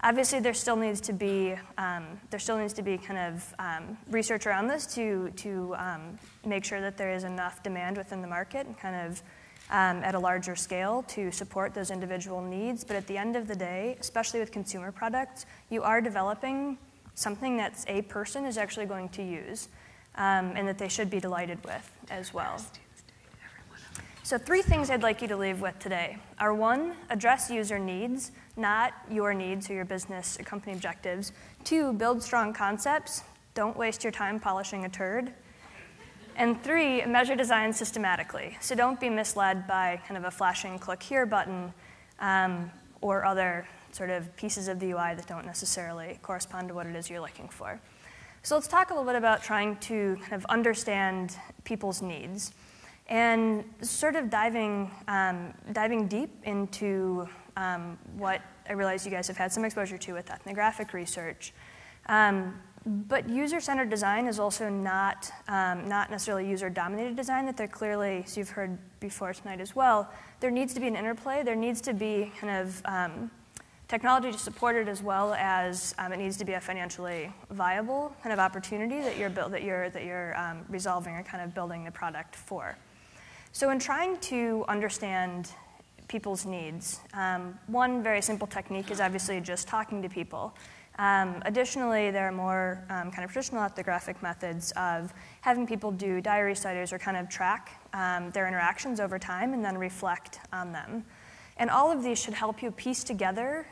S10: Obviously, there still needs to be kind of research around this to make sure that there is enough demand within the market and kind of at a larger scale to support those individual needs. But at the end of the day, especially with consumer products, you are developing something that a person is actually going to use and that they should be delighted with as well. So 3 things I'd like you to leave with today are 1, address user needs, not your needs or your business or company objectives. 2, build strong concepts. Don't waste your time polishing a turd. And 3, measure design systematically. So don't be misled by kind of a flashing click here button or other sort of pieces of the UI that don't necessarily correspond to what it is you're looking for. So let's talk a little bit about trying to kind of understand people's needs, and sort of diving deep into what I realize you guys have had some exposure to with ethnographic research. But user-centered design is also not necessarily user-dominated design, that there clearly, as you've heard before tonight as well, there needs to be an interplay. There needs to be kind of technology to support it, as well as it needs to be a financially viable kind of opportunity that you're resolving or kind of building the product for. So in trying to understand people's needs, one very simple technique is obviously just talking to people. Additionally, there are more kind of traditional ethnographic methods of having people do diary studies or kind of track their interactions over time and then reflect on them. And all of these should help you piece together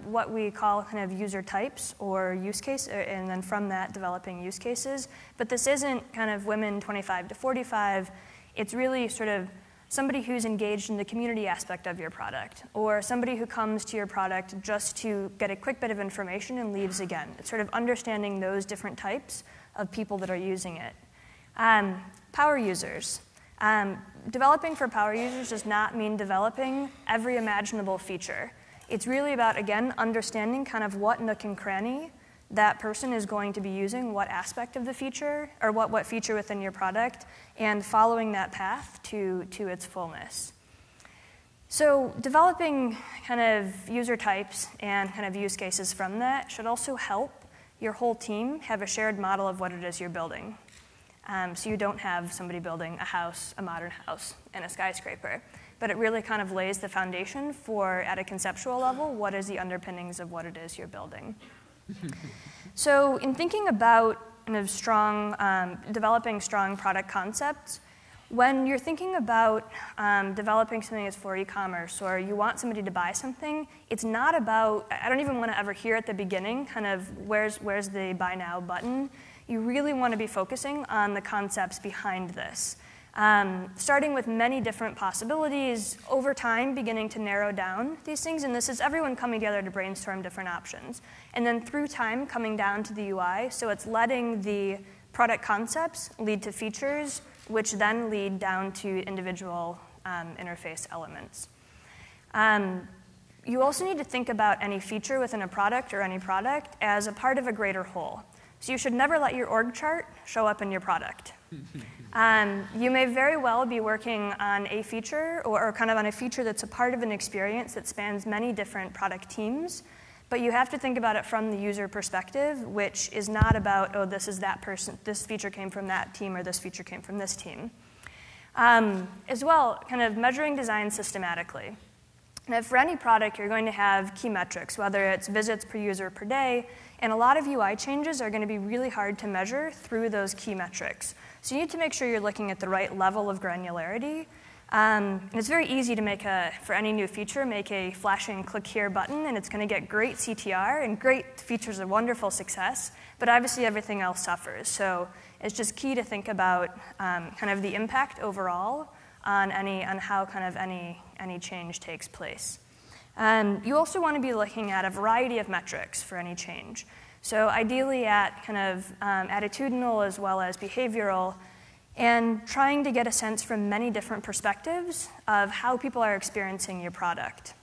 S10: what we call kind of user types or use case, and then from that developing use cases. But this isn't kind of women 25 to 45. It's really sort of somebody who's engaged in the community aspect of your product, or somebody who comes to your product just to get a quick bit of information and leaves again. It's sort of understanding those different types of people that are using it. Power users. Developing for power users does not mean developing every imaginable feature. It's really about, again, understanding kind of what nook and cranny that person is going to be using, what aspect of the feature, or what feature within your product, and following that path to its fullness. So developing kind of user types and kind of use cases from that should also help your whole team have a shared model of what it is you're building. So you don't have somebody building a house, a modern house, and a skyscraper, but it really kind of lays the foundation for, at a conceptual level, what is the underpinnings of what it is you're building. So in thinking about kind of developing strong product concepts, when you're thinking about developing something that's for e-commerce, or you want somebody to buy something, it's not about, I don't even want to ever hear at the beginning kind of where's the buy now button. You really want to be focusing on the concepts behind this. Starting with many different possibilities, over time beginning to narrow down these things, and this is everyone coming together to brainstorm different options. And then through time coming down to the UI, so it's letting the product concepts lead to features, which then lead down to individual interface elements. You also need to think about any feature within a product or any product as a part of a greater whole. So you should never let your org chart show up in your product. You may very well be working on a feature or kind of on a feature that's a part of an experience that spans many different product teams, but you have to think about it from the user perspective, which is not about, oh, this is that person, this feature came from that team, or this feature came from this team. As well, kind of measuring design systematically. Now, for any product, you're going to have key metrics, whether it's visits per user per day, and a lot of UI changes are going to be really hard to measure through those key metrics. So you need to make sure you're looking at the right level of granularity. It's very easy to for any new feature, make a flashing click here button, and it's going to get great CTR, and great features a wonderful success, but obviously everything else suffers. So it's just key to think about kind of the impact overall on how kind of any change takes place. You also want to be looking at a variety of metrics for any change. So ideally at kind of attitudinal as well as behavioral, and trying to get a sense from many different perspectives of how people are experiencing your product,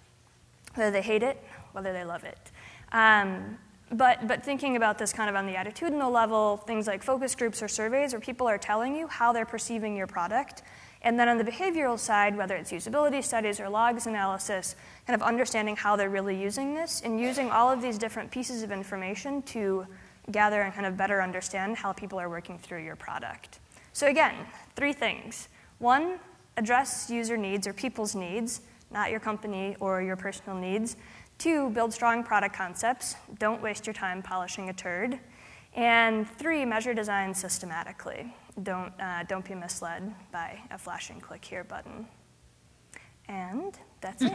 S10: whether they hate it, whether they love it. But thinking about this kind of on the attitudinal level, things like focus groups or surveys where people are telling you how they're perceiving your product. And then on the behavioral side, whether it's usability studies or logs analysis, kind of understanding how they're really using this and using all of these different pieces of information to gather and kind of better understand how people are working through your product. So again, 3 things. 1, address user needs or people's needs, not your company or your personal needs. 2, build strong product concepts. Don't waste your time polishing a turd. And 3, measure design systematically. Don't be misled by a flashing click here button. And that's it.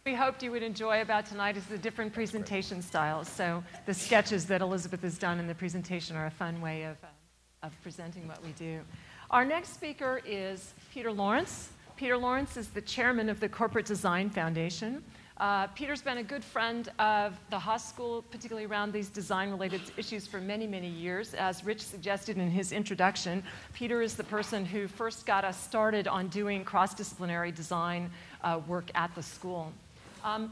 S4: We hoped you would enjoy about tonight is the different presentation styles. So the sketches that Elizabeth has done in the presentation are a fun way of of presenting what we do. Our next speaker is Peter Lawrence. Peter Lawrence is the chairman of the Corporate Design Foundation. Peter's been a good friend of the Haas School, particularly around these design-related issues for many, many years. As Rich suggested in his introduction, Peter is the person who first got us started on doing cross-disciplinary design work at the school.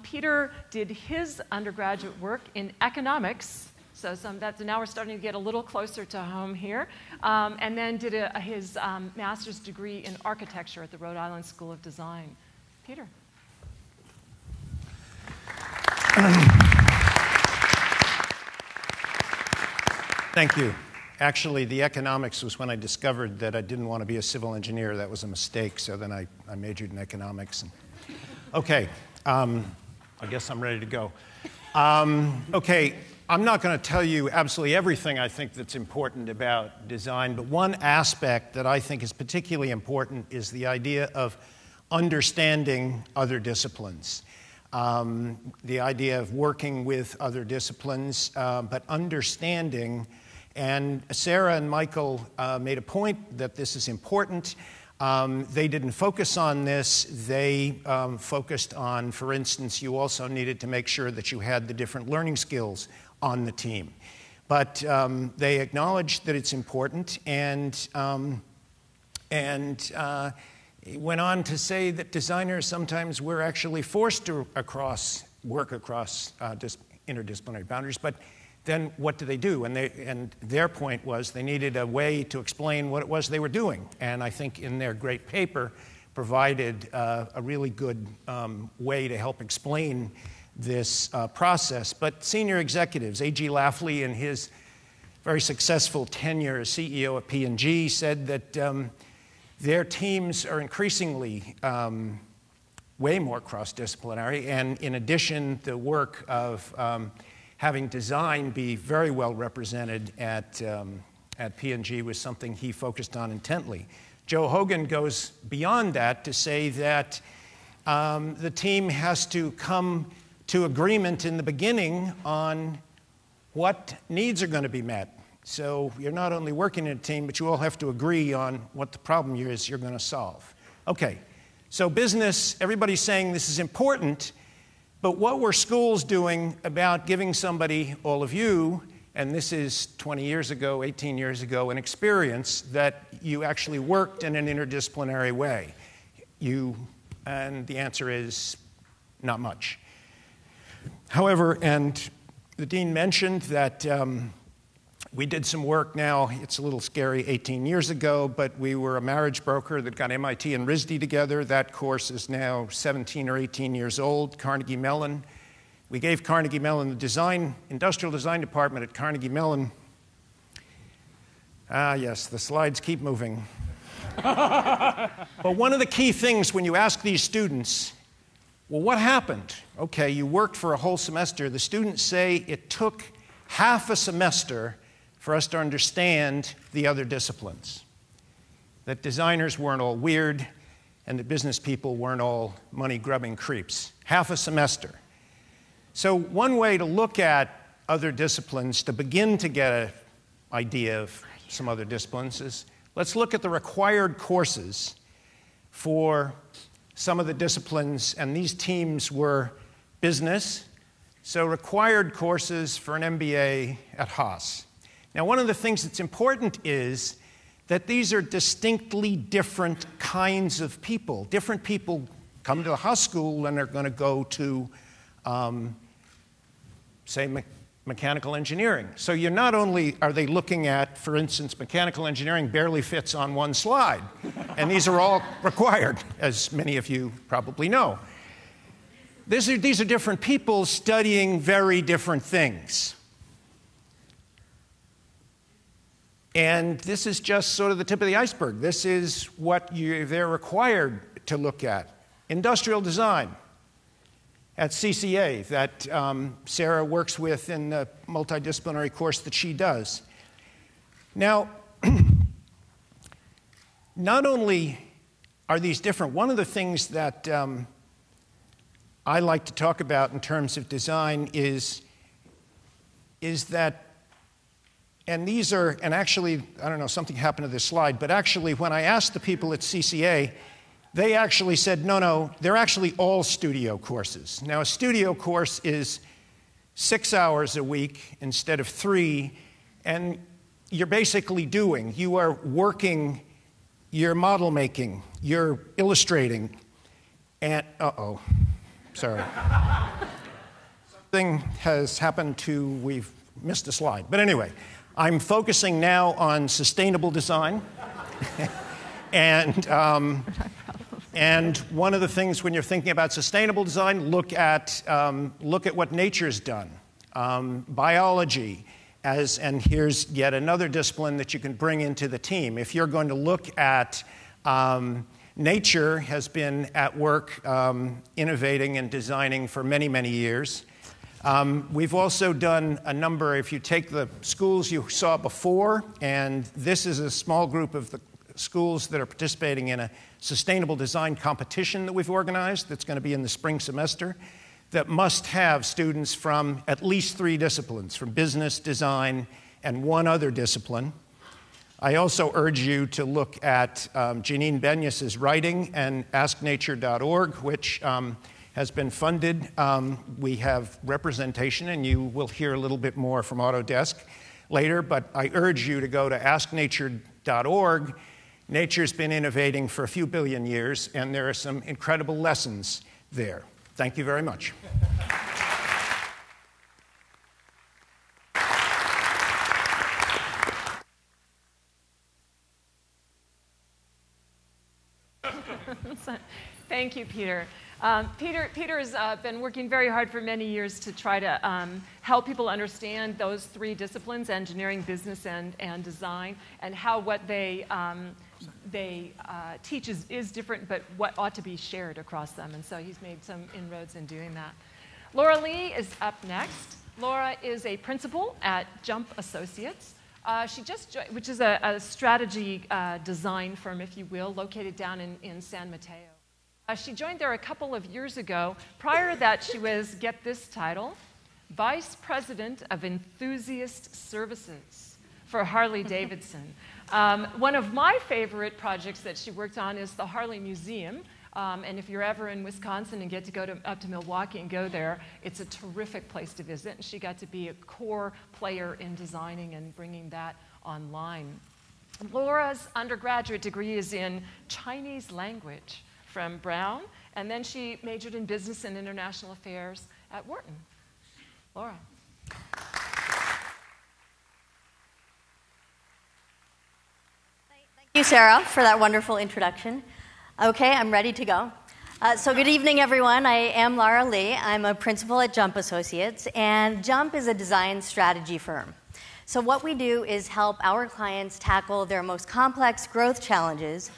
S4: Peter did his undergraduate work in economics, so now we're starting to get a little closer to home here, and then did his master's degree in architecture at the Rhode Island School of Design. Peter.
S11: Thank you. Actually, the economics was when I discovered that I didn't want to be a civil engineer. That was a mistake, so then I majored in economics. Okay, I guess I'm ready to go. Okay, I'm not going to tell you absolutely everything I think that's important about design, but one aspect that I think is particularly important is the idea of understanding other disciplines. The idea of working with other disciplines, but understanding. And Sara and Michael made a point that this is important. They didn't focus on this. They focused on, for instance, you also needed to make sure that you had the different learning skills on the team. But they acknowledged that it's important and went on to say that designers sometimes were actually forced to work across interdisciplinary boundaries, but then what do they do? And their point was they needed a way to explain what it was they were doing. And I think in their great paper provided a really good way to help explain this process. But senior executives, A.G. Lafley in his very successful tenure as CEO at P&G said that their teams are increasingly way more cross-disciplinary, and in addition, the work of having design be very well represented at P&G was something he focused on intently. Joe Hogan goes beyond that to say that the team has to come to agreement in the beginning on what needs are going to be met. So you're not only working in a team, but you all have to agree on what the problem is you're going to solve. Okay, so business, everybody's saying this is important, but what were schools doing about giving somebody, all of you, and this is 20 years ago, 18 years ago, an experience that you actually worked in an interdisciplinary way? And the answer is not much. However, and the dean mentioned that we did some work now, it's a little scary, 18 years ago, but we were a marriage broker that got MIT and RISD together. That course is now 17 or 18 years old, Carnegie Mellon. We gave Carnegie Mellon the industrial design department at Carnegie Mellon. Yes, the slides keep moving. But one of the key things when you ask these students, well, what happened? Okay, you worked for a whole semester. The students say it took half a semester for us to understand the other disciplines. That designers weren't all weird and that business people weren't all money-grubbing creeps. Half a semester. So one way to look at other disciplines to begin to get an idea of some other disciplines is let's look at the required courses for some of the disciplines, and these teams were business, so required courses for an MBA at Haas. Now, one of the things that's important is that these are distinctly different kinds of people. Different people come to the Haas School and are going to go to, say, mechanical engineering. So you're not only are they looking at, for instance, mechanical engineering barely fits on one slide, and these are all required, as many of you probably know. These are different people studying very different things. And this is just sort of the tip of the iceberg. This is what they're required to look at. Industrial design at CCA that Sara works with in the multidisciplinary course that she does. Now, not only are these different, one of the things that I like to talk about in terms of design is that and these are, and actually, I don't know, something happened to this slide, but actually when I asked the people at CCA, they actually said, no, they're actually all studio courses. Now, a studio course is 6 hours a week instead of 3, and you're basically you are working, you're model making, you're illustrating, and, sorry. Something has happened we've missed a slide. But anyway, I'm focusing now on sustainable design. And one of the things when you're thinking about sustainable design, look at what nature's done. Biology, and here's yet another discipline that you can bring into the team. If you're going to look at nature has been at work innovating and designing for many, many years. We've also done a number, if you take the schools you saw before, and this is a small group of the schools that are participating in a sustainable design competition that we've organized that's going to be in the spring semester that must have students from at least 3 disciplines, from business, design, and one other discipline. I also urge you to look at Janine Benyus's writing and asknature.org, which has been funded. We have representation, and you will hear a little bit more from Autodesk later, but I urge you to go to asknature.org. Nature's been innovating for a few billion years, and there are some incredible lessons there. Thank you very much.
S4: Thank you, Peter. Peter has been working very hard for many years to try to help people understand those 3 disciplines, engineering, business, and design, and how what they teach is different, but what ought to be shared across them. And so he's made some inroads in doing that. Laura Lee is up next. Laura is a principal at Jump Associates. She just joined, which is a strategy design firm, if you will, located down in San Mateo. She joined there a couple of years ago. Prior to that, she was, get this title, Vice President of Enthusiast Services for Harley Davidson. One of my favorite projects that she worked on is the Harley Museum. And if you're ever in Wisconsin and get to go up to Milwaukee and go there, it's a terrific place to visit. And she got to be a core player in designing and bringing that online. Laura's undergraduate degree is in Chinese language from Brown, and then she majored in business and international affairs at Wharton. Laura.
S12: Thank you, Sarah, for that wonderful introduction. Okay, I'm ready to go. So good evening, everyone. I am Laura Lee. I'm a principal at Jump Associates, and Jump is a design strategy firm. So what we do is help our clients tackle their most complex growth challenges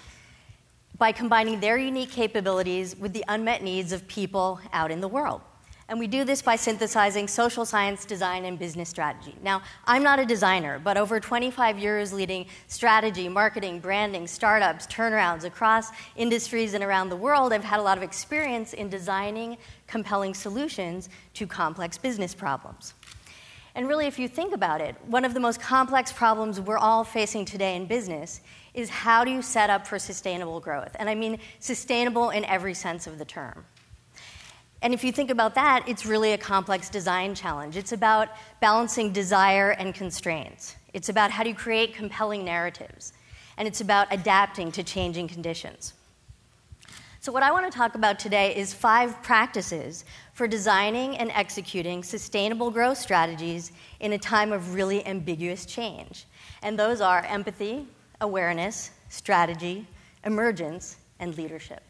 S12: by combining their unique capabilities with the unmet needs of people out in the world. And we do this by synthesizing social science, design, and business strategy. Now, I'm not a designer, but over 25 years leading strategy, marketing, branding, startups, turnarounds across industries and around the world, I've had a lot of experience in designing compelling solutions to complex business problems. And really, if you think about it, one of the most complex problems we're all facing today in business is how do you set up for sustainable growth? And I mean sustainable in every sense of the term. And if you think about that, it's really a complex design challenge. It's about balancing desire and constraints. It's about how do you create compelling narratives. And it's about adapting to changing conditions. So what I want to talk about today is 5 practices for designing and executing sustainable growth strategies in a time of really ambiguous change. And those are empathy, awareness, strategy, emergence, and leadership.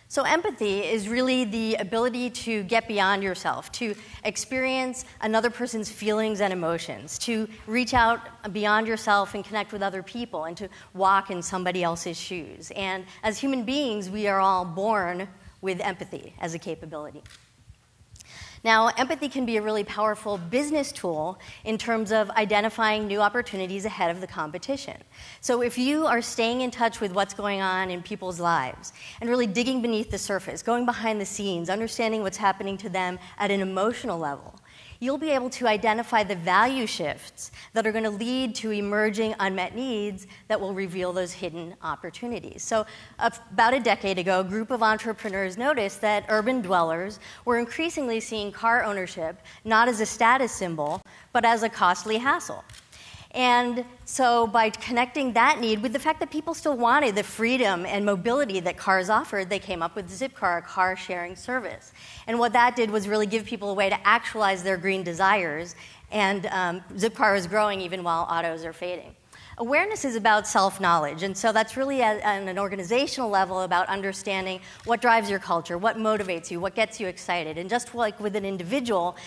S12: So empathy is really the ability to get beyond yourself, to experience another person's feelings and emotions, to reach out beyond yourself and connect with other people, and to walk in somebody else's shoes. And as human beings, we are all born with empathy as a capability. Now, empathy can be a really powerful business tool in terms of identifying new opportunities ahead of the competition. So if you are staying in touch with what's going on in people's lives and really digging beneath the surface, going behind the scenes, understanding what's happening to them at an emotional level, you'll be able to identify the value shifts that are going to lead to emerging unmet needs that will reveal those hidden opportunities. So about a decade ago, a group of entrepreneurs noticed that urban dwellers were increasingly seeing car ownership not as a status symbol, but as a costly hassle. And so by connecting that need with the fact that people still wanted the freedom and mobility that cars offered, they came up with Zipcar, a car-sharing service. And what that did was really give people a way to actualize their green desires, and Zipcar is growing even while autos are fading. Awareness is about self-knowledge, and so that's really at an organizational level about understanding what drives your culture, what motivates you, what gets you excited. And just like with an individual,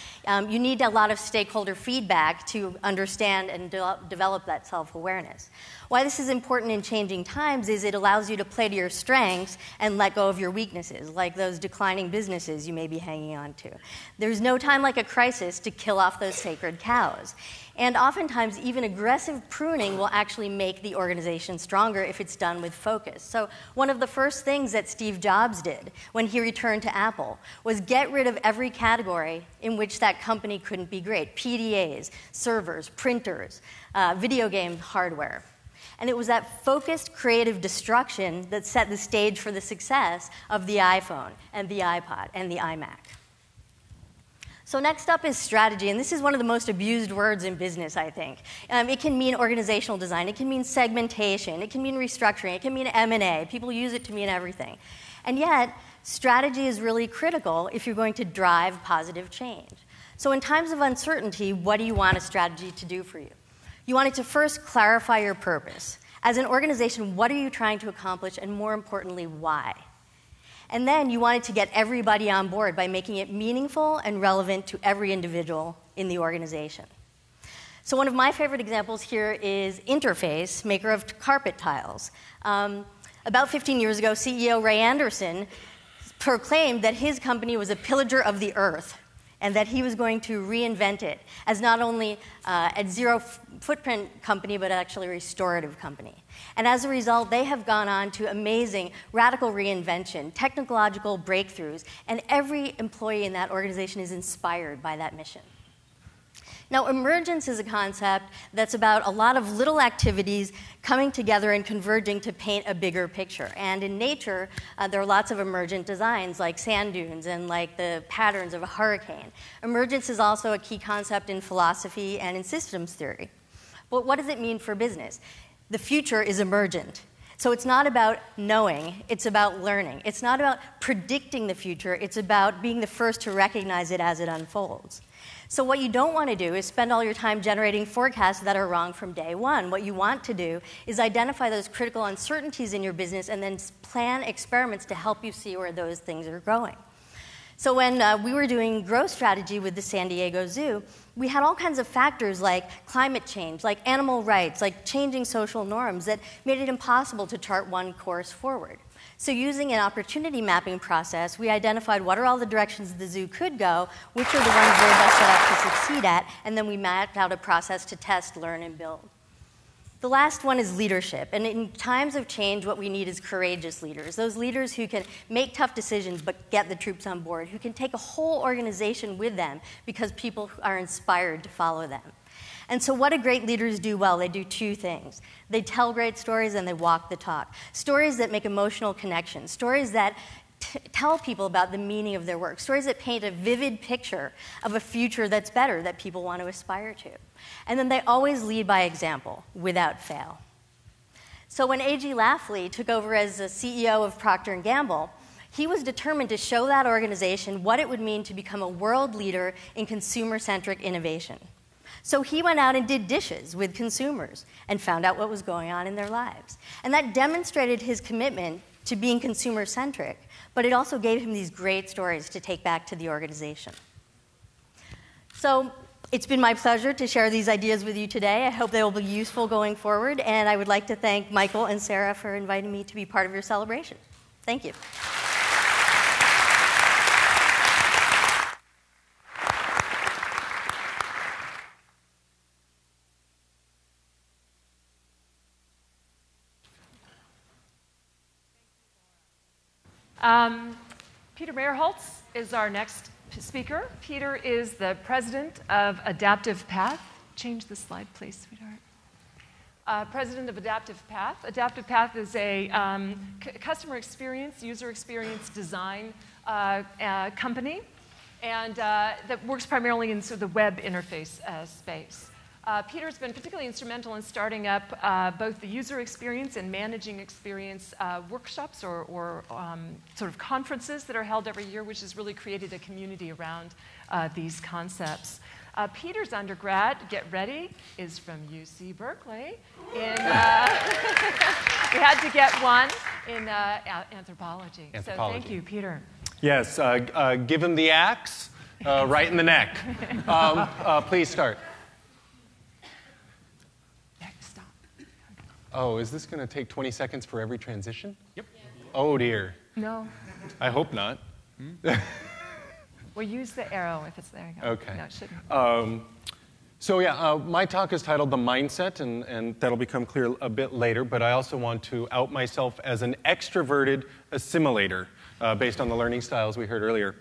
S12: you need a lot of stakeholder feedback to understand and develop that self-awareness. Why this is important in changing times is it allows you to play to your strengths and let go of your weaknesses, like those declining businesses you may be hanging on to. There's no time like a crisis to kill off those sacred cows. And oftentimes, even aggressive pruning will actually make the organization stronger if it's done with focus. So one of the first things that Steve Jobs did when he returned to Apple was get rid of every category in which that company couldn't be great. PDAs, servers, printers, video game hardware. And it was that focused creative destruction that set the stage for the success of the iPhone and the iPod and the iMac. So next up is strategy, and this is one of the most abused words in business, I think. It can mean organizational design, it can mean segmentation, it can mean restructuring, it can mean M&A. People use it to mean everything. And yet, strategy is really critical if you're going to drive positive change. So in times of uncertainty, what do you want a strategy to do for you? You want it to first clarify your purpose. As an organization, what are you trying to accomplish, and more importantly, why? And then you wanted to get everybody on board by making it meaningful and relevant to every individual in the organization. So one of my favorite examples here is Interface, maker of carpet tiles. About 15 years ago, CEO Ray Anderson proclaimed that his company was a pillager of the earth, and that he was going to reinvent it as not only a zero-footprint company, but actually a restorative company. And as a result, they have gone on to amazing radical reinvention, technological breakthroughs, and every employee in that organization is inspired by that mission. Now, emergence is a concept that's about a lot of little activities coming together and converging to paint a bigger picture. And in nature, there are lots of emergent designs like sand dunes and like the patterns of a hurricane. Emergence is also a key concept in philosophy and in systems theory. But what does it mean for business? The future is emergent. So it's not about knowing, it's about learning. It's not about predicting the future, it's about being the first to recognize it as it unfolds. So what you don't want to do is spend all your time generating forecasts that are wrong from day one. What you want to do is identify those critical uncertainties in your business and then plan experiments to help you see where those things are going. So when we were doing growth strategy with the San Diego Zoo, we had all kinds of factors like climate change, like animal rights, like changing social norms that made it impossible to chart one course forward. So using an opportunity mapping process, we identified what are all the directions the zoo could go, which are the ones we're best set up to succeed at, and then we mapped out a process to test, learn, and build. The last one is leadership. And in times of change, what we need is courageous leaders. Those leaders who can make tough decisions but get the troops on board, who can take a whole organization with them because people are inspired to follow them. And so what do great leaders do well? They do two things. They tell great stories and they walk the talk. Stories that make emotional connections. Stories that tell people about the meaning of their work. Stories that paint a vivid picture of a future that's better, that people want to aspire to. And then they always lead by example, without fail. So when A.G. Lafley took over as the CEO of Procter & Gamble, he was determined to show that organization what it would mean to become a world leader in consumer-centric innovation. So he went out and did dishes with consumers and found out what was going on in their lives. And that demonstrated his commitment to being consumer-centric, but it also gave him these great stories to take back to the organization. So it's been my pleasure to share these ideas with you today. I hope they will be useful going forward, and I would like to thank Michael and Sarah for inviting me to be part of your celebration. Thank you.
S13: Peter Meyerholtz is our next
S4: speaker. Peter is the president of Adaptive Path. Change the slide, please, sweetheart. President of Adaptive Path. Adaptive Path is a customer experience, user experience design company, and that works primarily in sort of the web interface space. Peter's been particularly instrumental in starting up both the user experience and managing experience workshops or sort of conferences that are held every year, which has really created a community around these concepts. Peter's undergrad, get ready, is from UC Berkeley. We had to get one in anthropology. So thank you, Peter.
S13: Yes, give him the axe right in the neck. Please start.
S4: Stop.
S13: Oh, is this going to take 20 seconds for every transition?
S8: Yep.
S13: Oh, dear.
S4: No.
S13: I hope not.
S4: We'll use the arrow if it's there. You go.
S13: Okay.
S4: No, it shouldn't.
S13: My talk is titled The Mindset, and that'll become clear a bit later, but I also want to out myself as an extroverted assimilator based on the learning styles we heard earlier.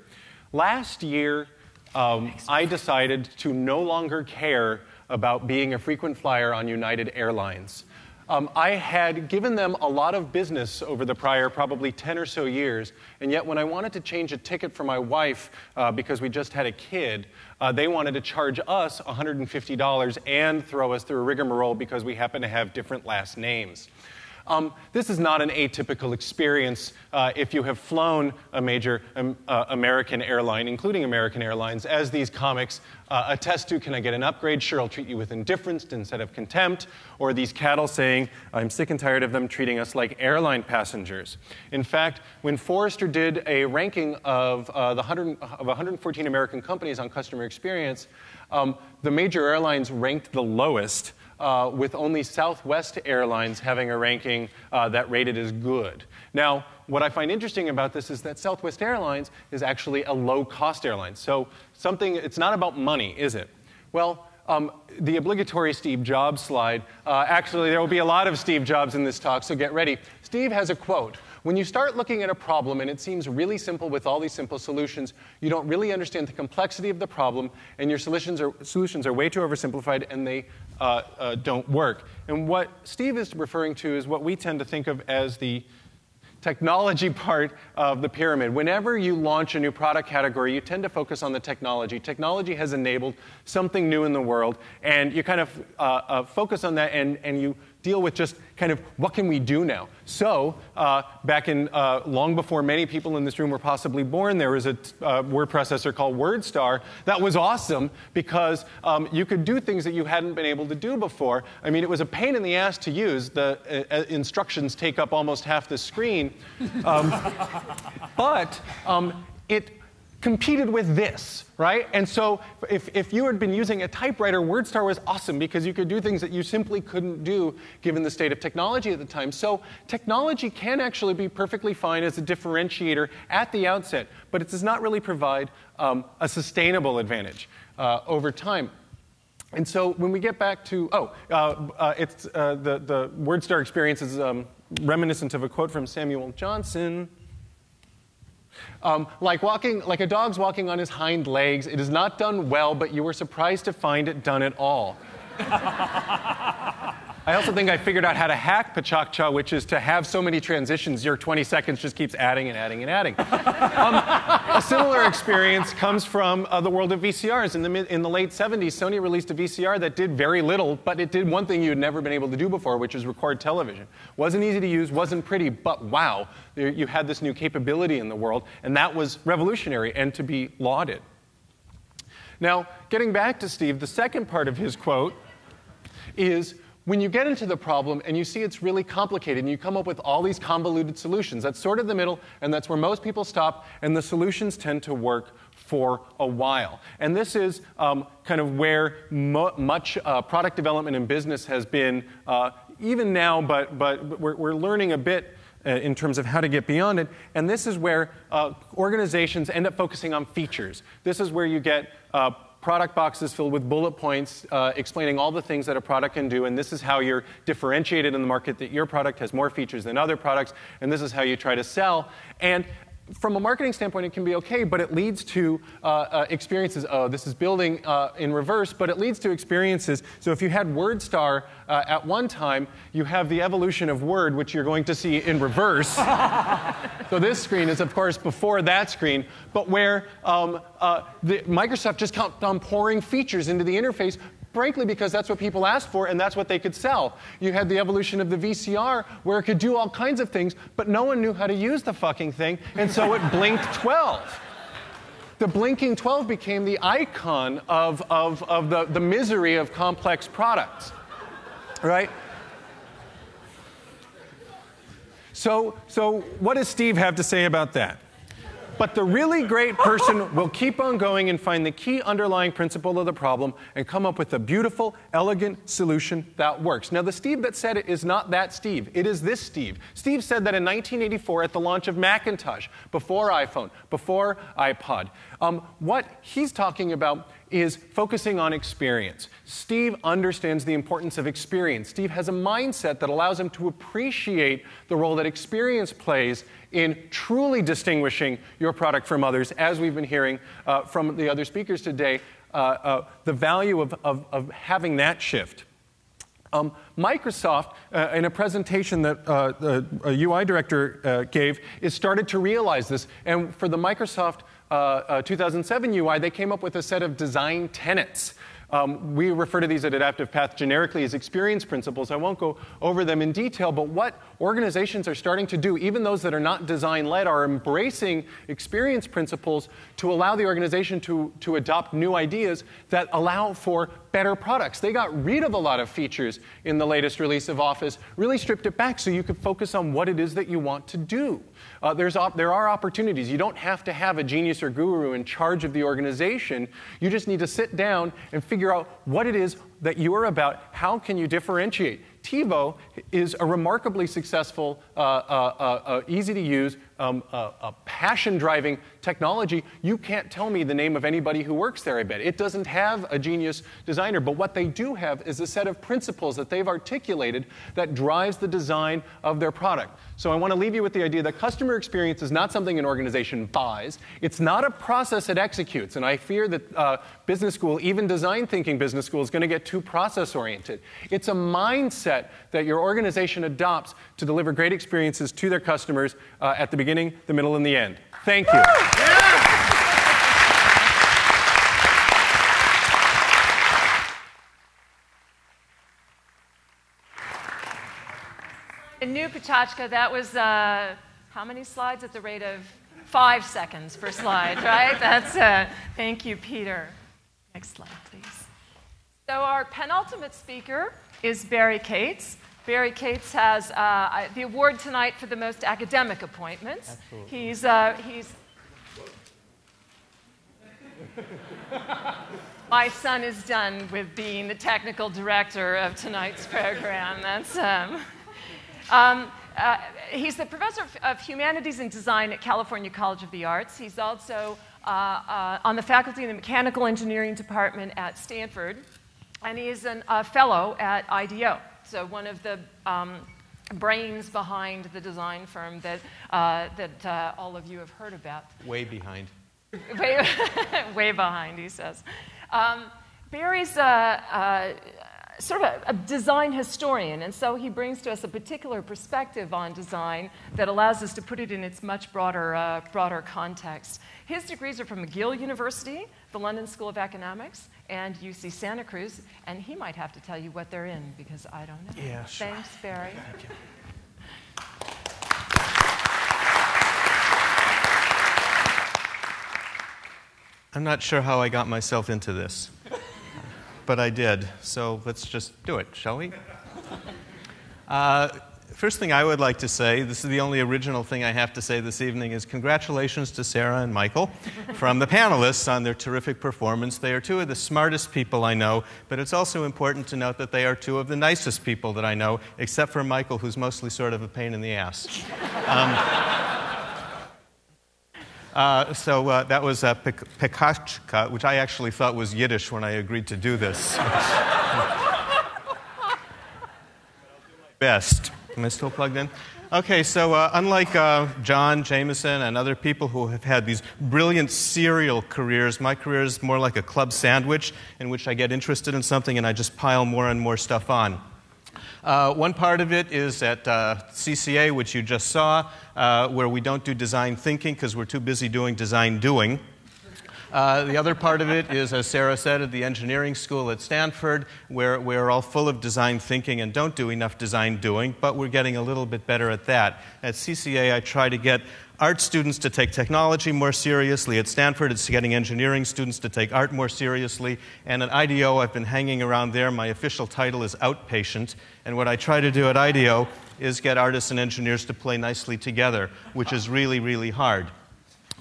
S13: Last year, I decided to no longer care about being a frequent flyer on United Airlines. I had given them a lot of business over the prior probably 10 or so years, and yet when I wanted to change a ticket for my wife because we just had a kid, they wanted to charge us $150 and throw us through a rigmarole because we happen to have different last names. This is not an atypical experience if you have flown a major American airline, including American Airlines, as these comics attest to. Can I get an upgrade? Sure, I'll treat you with indifference instead of contempt. Or these cattle saying, I'm sick and tired of them treating us like airline passengers. In fact, when Forrester did a ranking of 114 American companies on customer experience, the major airlines ranked the lowest, with only Southwest Airlines having a ranking that rated as good. Now, what I find interesting about this is that Southwest Airlines is actually a low-cost airline. So it's not about money, is it? Well, the obligatory Steve Jobs slide, actually there will be a lot of Steve Jobs in this talk, so get ready. Steve has a quote. When you start looking at a problem and it seems really simple with all these simple solutions, you don't really understand the complexity of the problem, and your solutions are way too oversimplified, and they don't work. And what Steve is referring to is what we tend to think of as the technology part of the pyramid. Whenever you launch a new product category, you tend to focus on the technology. Technology has enabled something new in the world, and you kind of focus on that, and you deal with just kind of what can we do now. So back in long before many people in this room were possibly born, there was a word processor called WordStar that was awesome because you could do things that you hadn't been able to do before. I mean, it was a pain in the ass to use. The instructions take up almost half the screen. But it competed with this, right? And so if you had been using a typewriter, WordStar was awesome because you could do things that you simply couldn't do given the state of technology at the time. So technology can actually be perfectly fine as a differentiator at the outset, but it does not really provide a sustainable advantage over time. And so when we get back to, it's the WordStar experience is reminiscent of a quote from Samuel Johnson. Like a dog's walking on his hind legs, it is not done well, but you were surprised to find it done at all. I also think I figured out how to hack Potaka, which is to have so many transitions, your 20 seconds just keeps adding and adding and adding. A similar experience comes from the world of VCRs. In the late 70s, Sony released a VCR that did very little, but it did one thing you had never been able to do before, which is record television. Wasn't easy to use, wasn't pretty, but wow, you had this new capability in the world, and that was revolutionary and to be lauded. Now, getting back to Steve, the second part of his quote is, when you get into the problem and you see it's really complicated and you come up with all these convoluted solutions, that's sort of the middle, and that's where most people stop, and the solutions tend to work for a while. And this is kind of where much product development and business has been, even now, but we're learning a bit in terms of how to get beyond it. And this is where organizations end up focusing on features. This is where you get product boxes filled with bullet points explaining all the things that a product can do, and this is how you're differentiated in the market, that your product has more features than other products, and this is how you try to sell. And from a marketing standpoint, it can be okay, but it leads to experiences. Oh, this is building in reverse, but it leads to experiences. So if you had WordStar at one time, you have the evolution of Word, which you're going to see in reverse. So this screen is, of course, before that screen, but where Microsoft just kept on pouring features into the interface, frankly, because that's what people asked for and that's what they could sell. You had the evolution of the VCR where it could do all kinds of things, but no one knew how to use the fucking thing, and so it blinked 12. The blinking 12 became the icon of the misery of complex products, right? So what does Steve have to say about that? But the really great person will keep on going and find the key underlying principle of the problem and come up with a beautiful, elegant solution that works. Now, the Steve that said it is not that Steve. It is this Steve. Steve said that in 1984 at the launch of Macintosh, before iPhone, before iPod. What he's talking about is focusing on experience. Steve understands the importance of experience. Steve has a mindset that allows him to appreciate the role that experience plays in truly distinguishing your product from others, as we've been hearing from the other speakers today, the value of having that shift. Microsoft, in a presentation that a UI director gave, is started to realize this. And for the Microsoft 2007 UI, they came up with a set of design tenets. We refer to these at Adaptive Path generically as experience principles. I won't go over them in detail, but what organizations are starting to do, even those that are not design-led, are embracing experience principles to allow the organization to adopt new ideas that allow for better products. They got rid of a lot of features in the latest release of Office, really stripped it back so you could focus on what it is that you want to do. There are opportunities. You don't have to have a genius or guru in charge of the organization. You just need to sit down and figure out what it is that you're about. How can you differentiate? TiVo is a remarkably successful, easy-to-use, passion-driving technology. You can't tell me the name of anybody who works there, I bet. It doesn't have a genius designer, but what they do have is a set of principles that they've articulated that drives the design of their product. So I want to leave you with the idea that customer experience is not something an organization buys. It's not a process it executes, and I fear that business school, even design thinking business school, is going to get too process-oriented. It's a mindset that your organization adopts to deliver great experiences to their customers at the beginning, the middle, and the end. Thank you.
S4: A new Potaka, that was how many slides at the rate of 5 seconds per slide, right? That's thank you, Peter. Next slide, please. So our penultimate speaker is Barry Cates. Barry Cates has the award tonight for the most academic appointments. Absolutely. He's my son is done with being the technical director of tonight's program. That's he's the professor of humanities and design at California College of the Arts. He's also on the faculty in the mechanical engineering department at Stanford, and he is a fellow at IDEO. So one of the brains behind the design firm that all of you have heard about.
S13: Way behind.
S4: Way behind, he says. Barry's sort of a design historian, and so he brings to us a particular perspective on design that allows us to put it in its much broader context. His degrees are from McGill University, the London School of Economics, and UC Santa Cruz, and he might have to tell you what they're in, because I don't know.
S13: Yeah, sure.
S4: Thanks, Barry.
S13: Thank you.
S14: I'm not sure how I got myself into this, but I did. So let's just do it, shall we? First thing I would like to say, this is the only original thing I have to say this evening, is congratulations to Sara and Michael from the panelists on their terrific performance. They are two of the smartest people I know, but it's also important to note that they are two of the nicest people that I know, except for Michael, who's mostly sort of a pain in the ass. So that was Potaka, which I actually thought was Yiddish when I agreed to do this. Best. Am I still plugged in? Okay, so unlike John Jameson and other people who have had these brilliant serial careers, my career is more like a club sandwich in which I get interested in something and I just pile more and more stuff on. One part of it is at CCA, which you just saw, where we don't do design thinking because we're too busy doing design doing. The other part of it is, as Sara said, at the engineering school at Stanford, where we're all full of design thinking and don't do enough design doing, but we're getting a little bit better at that. At CCA, I try to get art students to take technology more seriously. At Stanford, it's getting engineering students to take art more seriously. And at IDEO, I've been hanging around there. My official title is outpatient. And what I try to do at IDEO is get artists and engineers to play nicely together, which is really, really hard.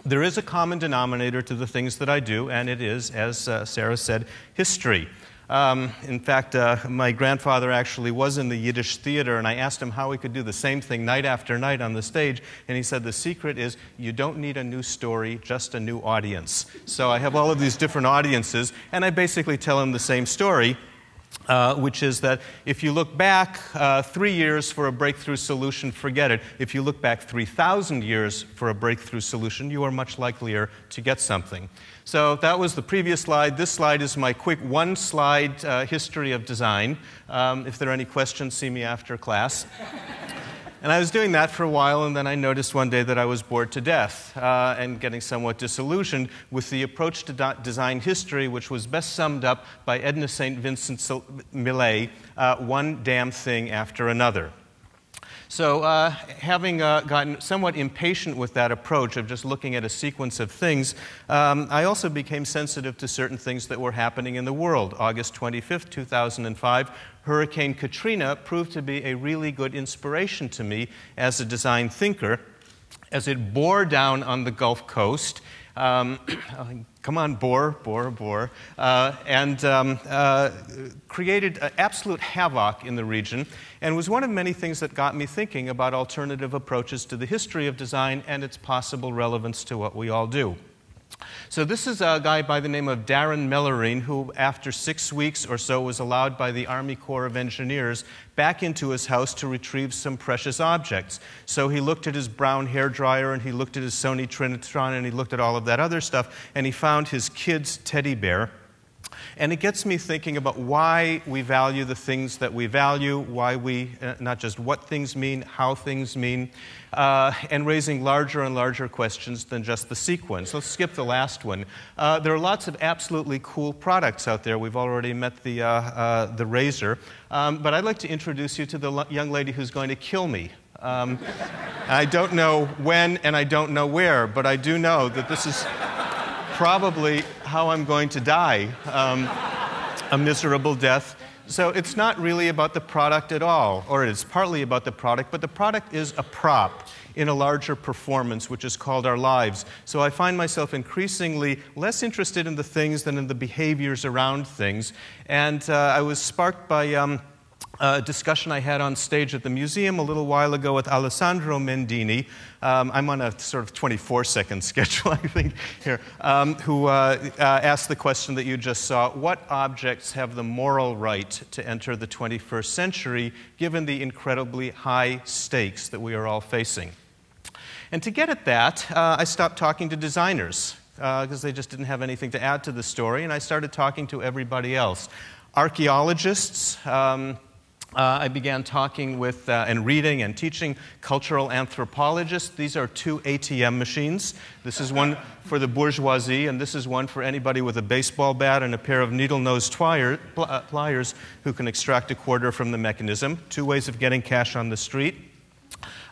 S14: There is a common denominator to the things that I do, and it is, as Sara said, history. In fact, my grandfather actually was in the Yiddish theater, and I asked him how he could do the same thing night after night on the stage, and he said the secret is you don't need a new story, just a new audience. So I have all of these different audiences, and I basically tell them the same story, which is that if you look back 3 years for a breakthrough solution, forget it. If you look back 3,000 years for a breakthrough solution, you are much likelier to get something. So that was the previous slide. This slide is my quick one-slide history of design. If there are any questions, see me after class. And I was doing that for a while, and then I noticed one day that I was bored to death and getting somewhat disillusioned with the approach to design history, which was best summed up by Edna St. Vincent Millay, one damn thing after another. So having gotten somewhat impatient with that approach of just looking at a sequence of things, I also became sensitive to certain things that were happening in the world. August 25th, 2005, Hurricane Katrina proved to be a really good inspiration to me as a design thinker as it bore down on the Gulf Coast. Come on, bore, and created absolute havoc in the region, and was one of many things that got me thinking about alternative approaches to the history of design and its possible relevance to what we all do. So this is a guy by the name of Darren Mellerine, who after 6 weeks or so was allowed by the Army Corps of Engineers back into his house to retrieve some precious objects. So he looked at his brown hairdryer, and he looked at his Sony Trinitron, and he looked at all of that other stuff, and he found his kid's teddy bear. And it gets me thinking about why we value the things that we value, why we, not just what things mean, how things mean, and raising larger and larger questions than just the sequence. Let's skip the last one. There are lots of absolutely cool products out there. We've already met the razor. But I'd like to introduce you to the young lady who's going to kill me. I don't know when and I don't know where, but I do know that this is probably how I'm going to die, a miserable death. So it's not really about the product at all, or it's partly about the product, but the product is a prop in a larger performance, which is called our lives. So I find myself increasingly less interested in the things than in the behaviors around things. And I was sparked by a discussion I had on stage at the museum a little while ago with Alessandro Mendini. I'm on a sort of 24-second schedule, I think, here, who asked the question that you just saw: what objects have the moral right to enter the 21st century, given the incredibly high stakes that we are all facing? And to get at that, I stopped talking to designers, because they just didn't have anything to add to the story, and I started talking to everybody else. Archaeologists, I began talking with and reading and teaching cultural anthropologists. These are 2 ATM machines. This is one for the bourgeoisie, and this is one for anybody with a baseball bat and a pair of needle-nose pliers who can extract a quarter from the mechanism. 2 ways of getting cash on the street.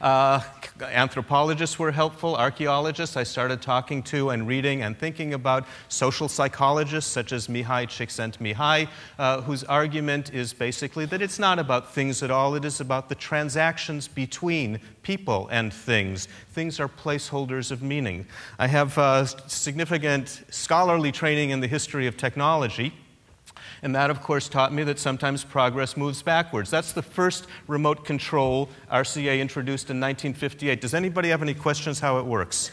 S14: Anthropologists were helpful. Archaeologists I started talking to and reading and thinking about. Social psychologists such as Mihai Csikszentmihalyi, whose argument is basically that it's not about things at all. It is about the transactions between people and things. Things are placeholders of meaning. I have significant scholarly training in the history of technology. And that, of course, taught me that sometimes progress moves backwards. That's the first remote control RCA introduced in 1958. Does anybody have any questions how it works?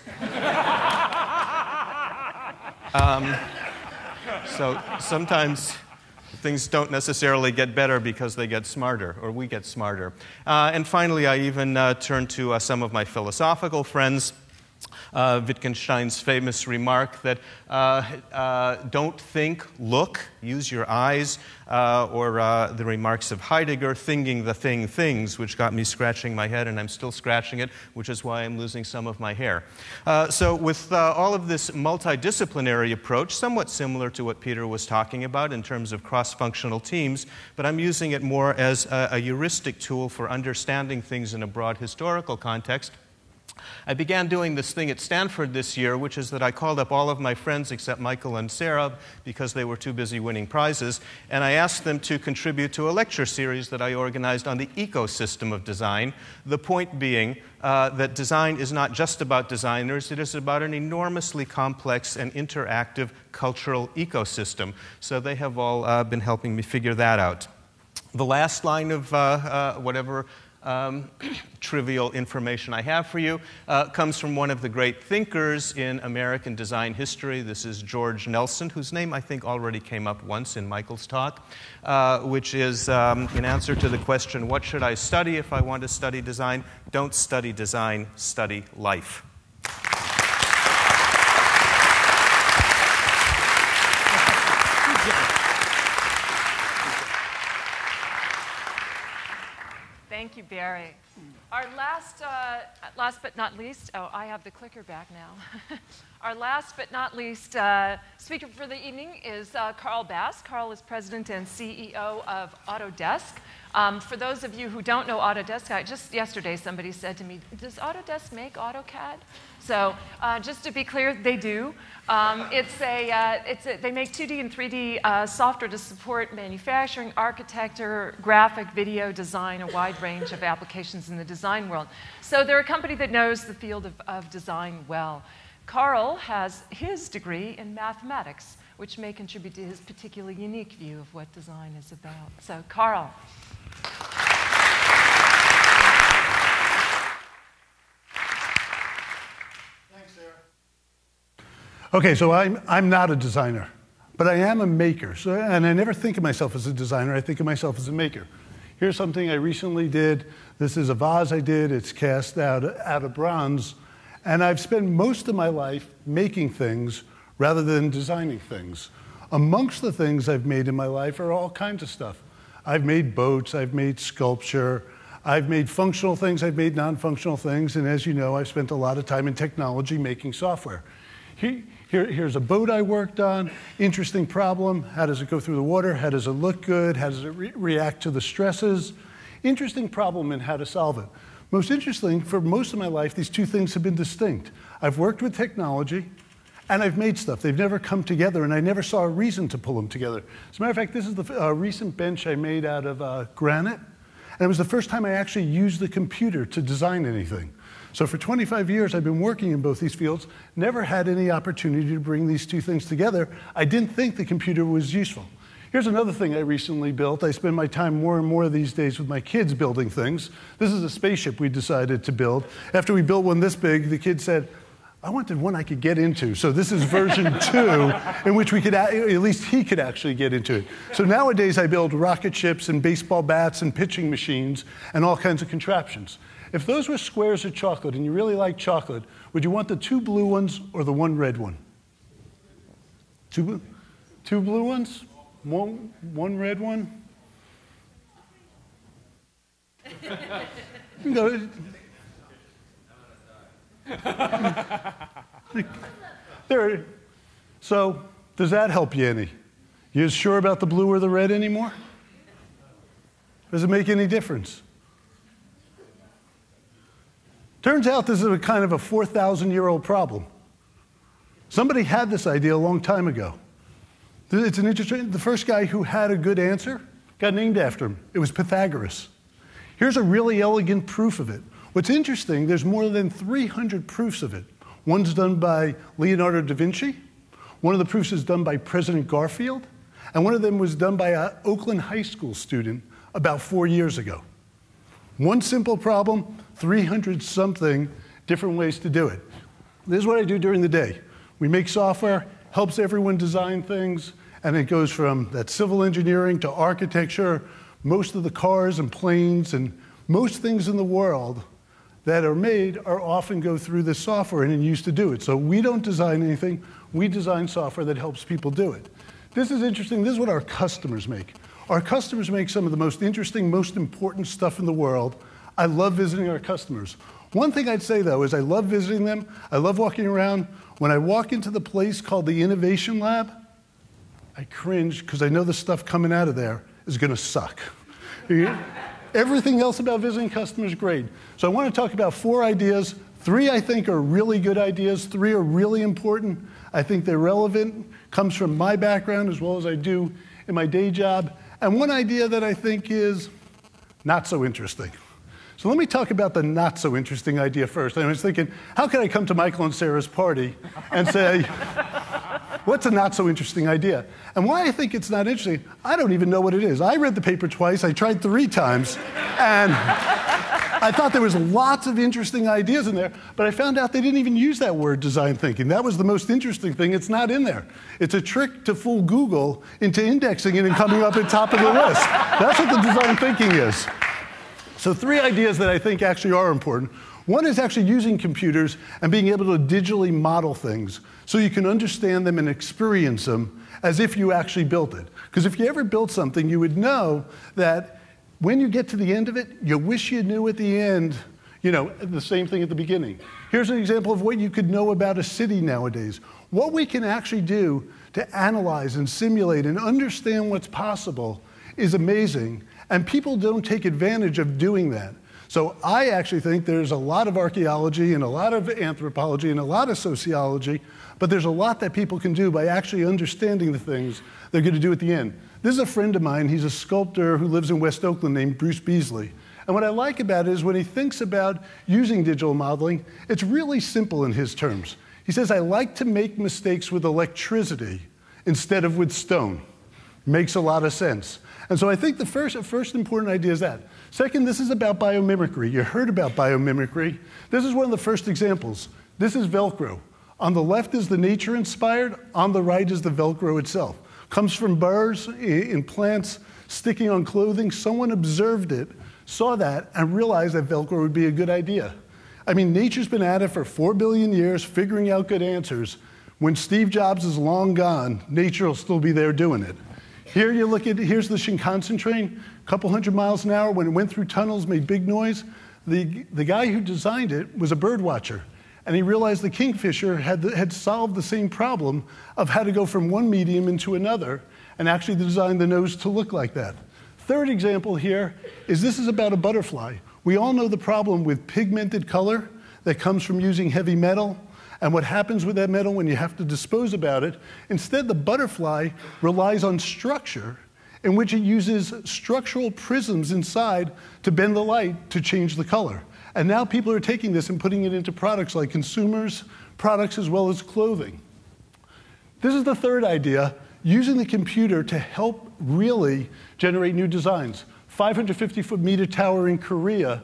S14: So sometimes Things don't necessarily get better because they get smarter, or we get smarter. And finally, I even turn to some of my philosophical friends. Wittgenstein's famous remark that don't think, look, use your eyes, or the remarks of Heidegger, thinking the thing things, which got me scratching my head, and I'm still scratching it, which is why I'm losing some of my hair. So with all of this multidisciplinary approach, somewhat similar to what Peter was talking about in terms of cross-functional teams, but I'm using it more as a heuristic tool for understanding things in a broad historical context. I began doing this thing at Stanford this year, which is that I called up all of my friends except Michael and Sara because they were too busy winning prizes, and I asked them to contribute to a lecture series that I organized on the ecosystem of design, the point being that design is not just about designers, it is about an enormously complex and interactive cultural ecosystem. So they have all been helping me figure that out. The last line of whatever trivial information I have for you comes from one of the great thinkers in American design history. This is George Nelson, whose name I think already came up once in Michael's talk, which is in answer to the question, what should I study if I want to study design? Don't study design, study life.
S4: Thank you, Barry. Our last but not least, oh, I have the clicker back now. Our last but not least speaker for the evening is Carl Bass. Carl is president and CEO of Autodesk. For those of you who don't know Autodesk, just yesterday somebody said to me, does Autodesk make AutoCAD? So just to be clear, they do. They make 2D and 3D software to support manufacturing, architecture, graphic, video, design, a wide range of applications in the design world. So they're a company that knows the field of design well. Carl has his degree in mathematics, which may contribute to his particularly unique view of what design is about. So, Carl.
S15: Thanks, Sarah. Okay, so I'm not a designer, but I am a maker. So, and I never think of myself as a designer, I think of myself as a maker. Here's something I recently did. This is a vase I did. It's cast out of bronze. And I've spent most of my life making things rather than designing things. Amongst the things I've made in my life are all kinds of stuff. I've made boats, I've made sculpture, I've made functional things, I've made non-functional things, and as you know, I've spent a lot of time in technology making software. Here's a boat I worked on. Interesting problem. How does it go through the water? How does it look good? How does it react to the stresses? Interesting problem and how to solve it. Most interesting, for most of my life, these two things have been distinct. I've worked with technology, and I've made stuff. They've never come together, and I never saw a reason to pull them together. As a matter of fact, this is the recent bench I made out of granite, and it was the first time I actually used the computer to design anything. So for 25 years, I've been working in both these fields, never had any opportunity to bring these two things together. I didn't think the computer was useful. Here's another thing I recently built. I spend my time more and more these days with my kids building things. This is a spaceship we decided to build. After we built one this big, the kid said, I wanted one I could get into. So this is version 2, in which we could, at least he could actually get into it. So nowadays I build rocket ships and baseball bats and pitching machines and all kinds of contraptions. If those were squares of chocolate and you really like chocolate, would you want the 2 blue ones or the 1 red one? Two blue ones? One red one? So, does that help you any? You sure about the blue or the red anymore? Does it make any difference? Turns out this is a kind of a 4,000-year-old problem. Somebody had this idea a long time ago. It's an interesting, the first guy who had a good answer got named after him. It was Pythagoras. Here's a really elegant proof of it. What's interesting, there's more than 300 proofs of it. One's done by Leonardo da Vinci. One of the proofs is done by President Garfield. And one of them was done by an Oakland high school student about 4 years ago. One simple problem, 300-something different ways to do it. This is what I do during the day. We make software, helps everyone design things, And it goes from that civil engineering to architecture. Most of the cars and planes and most things in the world that are made are often go through this software and used to do it. So we don't design anything. We design software that helps people do it. This is interesting. This is what our customers make. Our customers make some of the most interesting, most important stuff in the world. I love visiting our customers. One thing I'd say, though, is I love visiting them. I love walking around. When I walk into the place called the Innovation Lab, I cringe because I know the stuff coming out of there is going to suck. Everything else about visiting customers is great. So I want to talk about 4 ideas. 3 I think are really good ideas. 3 are really important. I think they're relevant. Comes from my background as well as I do in my day job. And one idea that I think is not so interesting. So let me talk about the not so interesting idea first. I was thinking, how can I come to Michael and Sarah's party and say, what's a not so interesting idea? And why I think it's not interesting, I don't even know what it is. I read the paper twice, I tried 3 times, and I thought there was lots of interesting ideas in there, but I found out they didn't even use that word, design thinking. That was the most interesting thing. It's not in there. It's a trick to fool Google into indexing it and coming up at top of the list. That's what the design thinking is. So 3 ideas that I think actually are important. One is actually using computers and being able to digitally model things so you can understand them and experience them as if you actually built it. Because if you ever built something, you would know that when you get to the end of it, you wish you knew at the end, the same thing at the beginning. Here's an example of what you could know about a city nowadays. What we can actually do to analyze and simulate and understand what's possible is amazing, and people don't take advantage of doing that. So I actually think there's a lot of archaeology and a lot of anthropology and a lot of sociology, but there's a lot that people can do by actually understanding the things they're going to do at the end. This is a friend of mine. He's a sculptor who lives in West Oakland named Bruce Beasley. And what I like about it is when he thinks about using digital modeling, it's really simple in his terms. He says, I like to make mistakes with electricity instead of with stone. Makes a lot of sense. And so I think the first important idea is that. Second, this is about biomimicry. You heard about biomimicry. This is one of the first examples. This is Velcro. On the left is the nature-inspired. On the right is the Velcro itself. Comes from burrs in plants sticking on clothing. Someone observed it, saw that, and realized that Velcro would be a good idea. I mean, nature's been at it for 4 billion years, figuring out good answers. When Steve Jobs is long gone, nature will still be there doing it. Here you look at, here's the Shinkansen train, a couple 100 miles an hour. When it went through tunnels, made big noise. The guy who designed it was a bird watcher. And he realized the kingfisher had solved the same problem of how to go from one medium into another and actually designed the nose to look like that. Third example here is this is about a butterfly. We all know the problem with pigmented color that comes from using heavy metal and what happens with that metal when you have to dispose about it. Instead, the butterfly relies on structure in which it uses structural prisms inside to bend the light to change the color. And now people are taking this and putting it into products like consumers, products as well as clothing. This is the third idea, using the computer to help really generate new designs. 550-foot tower in Korea,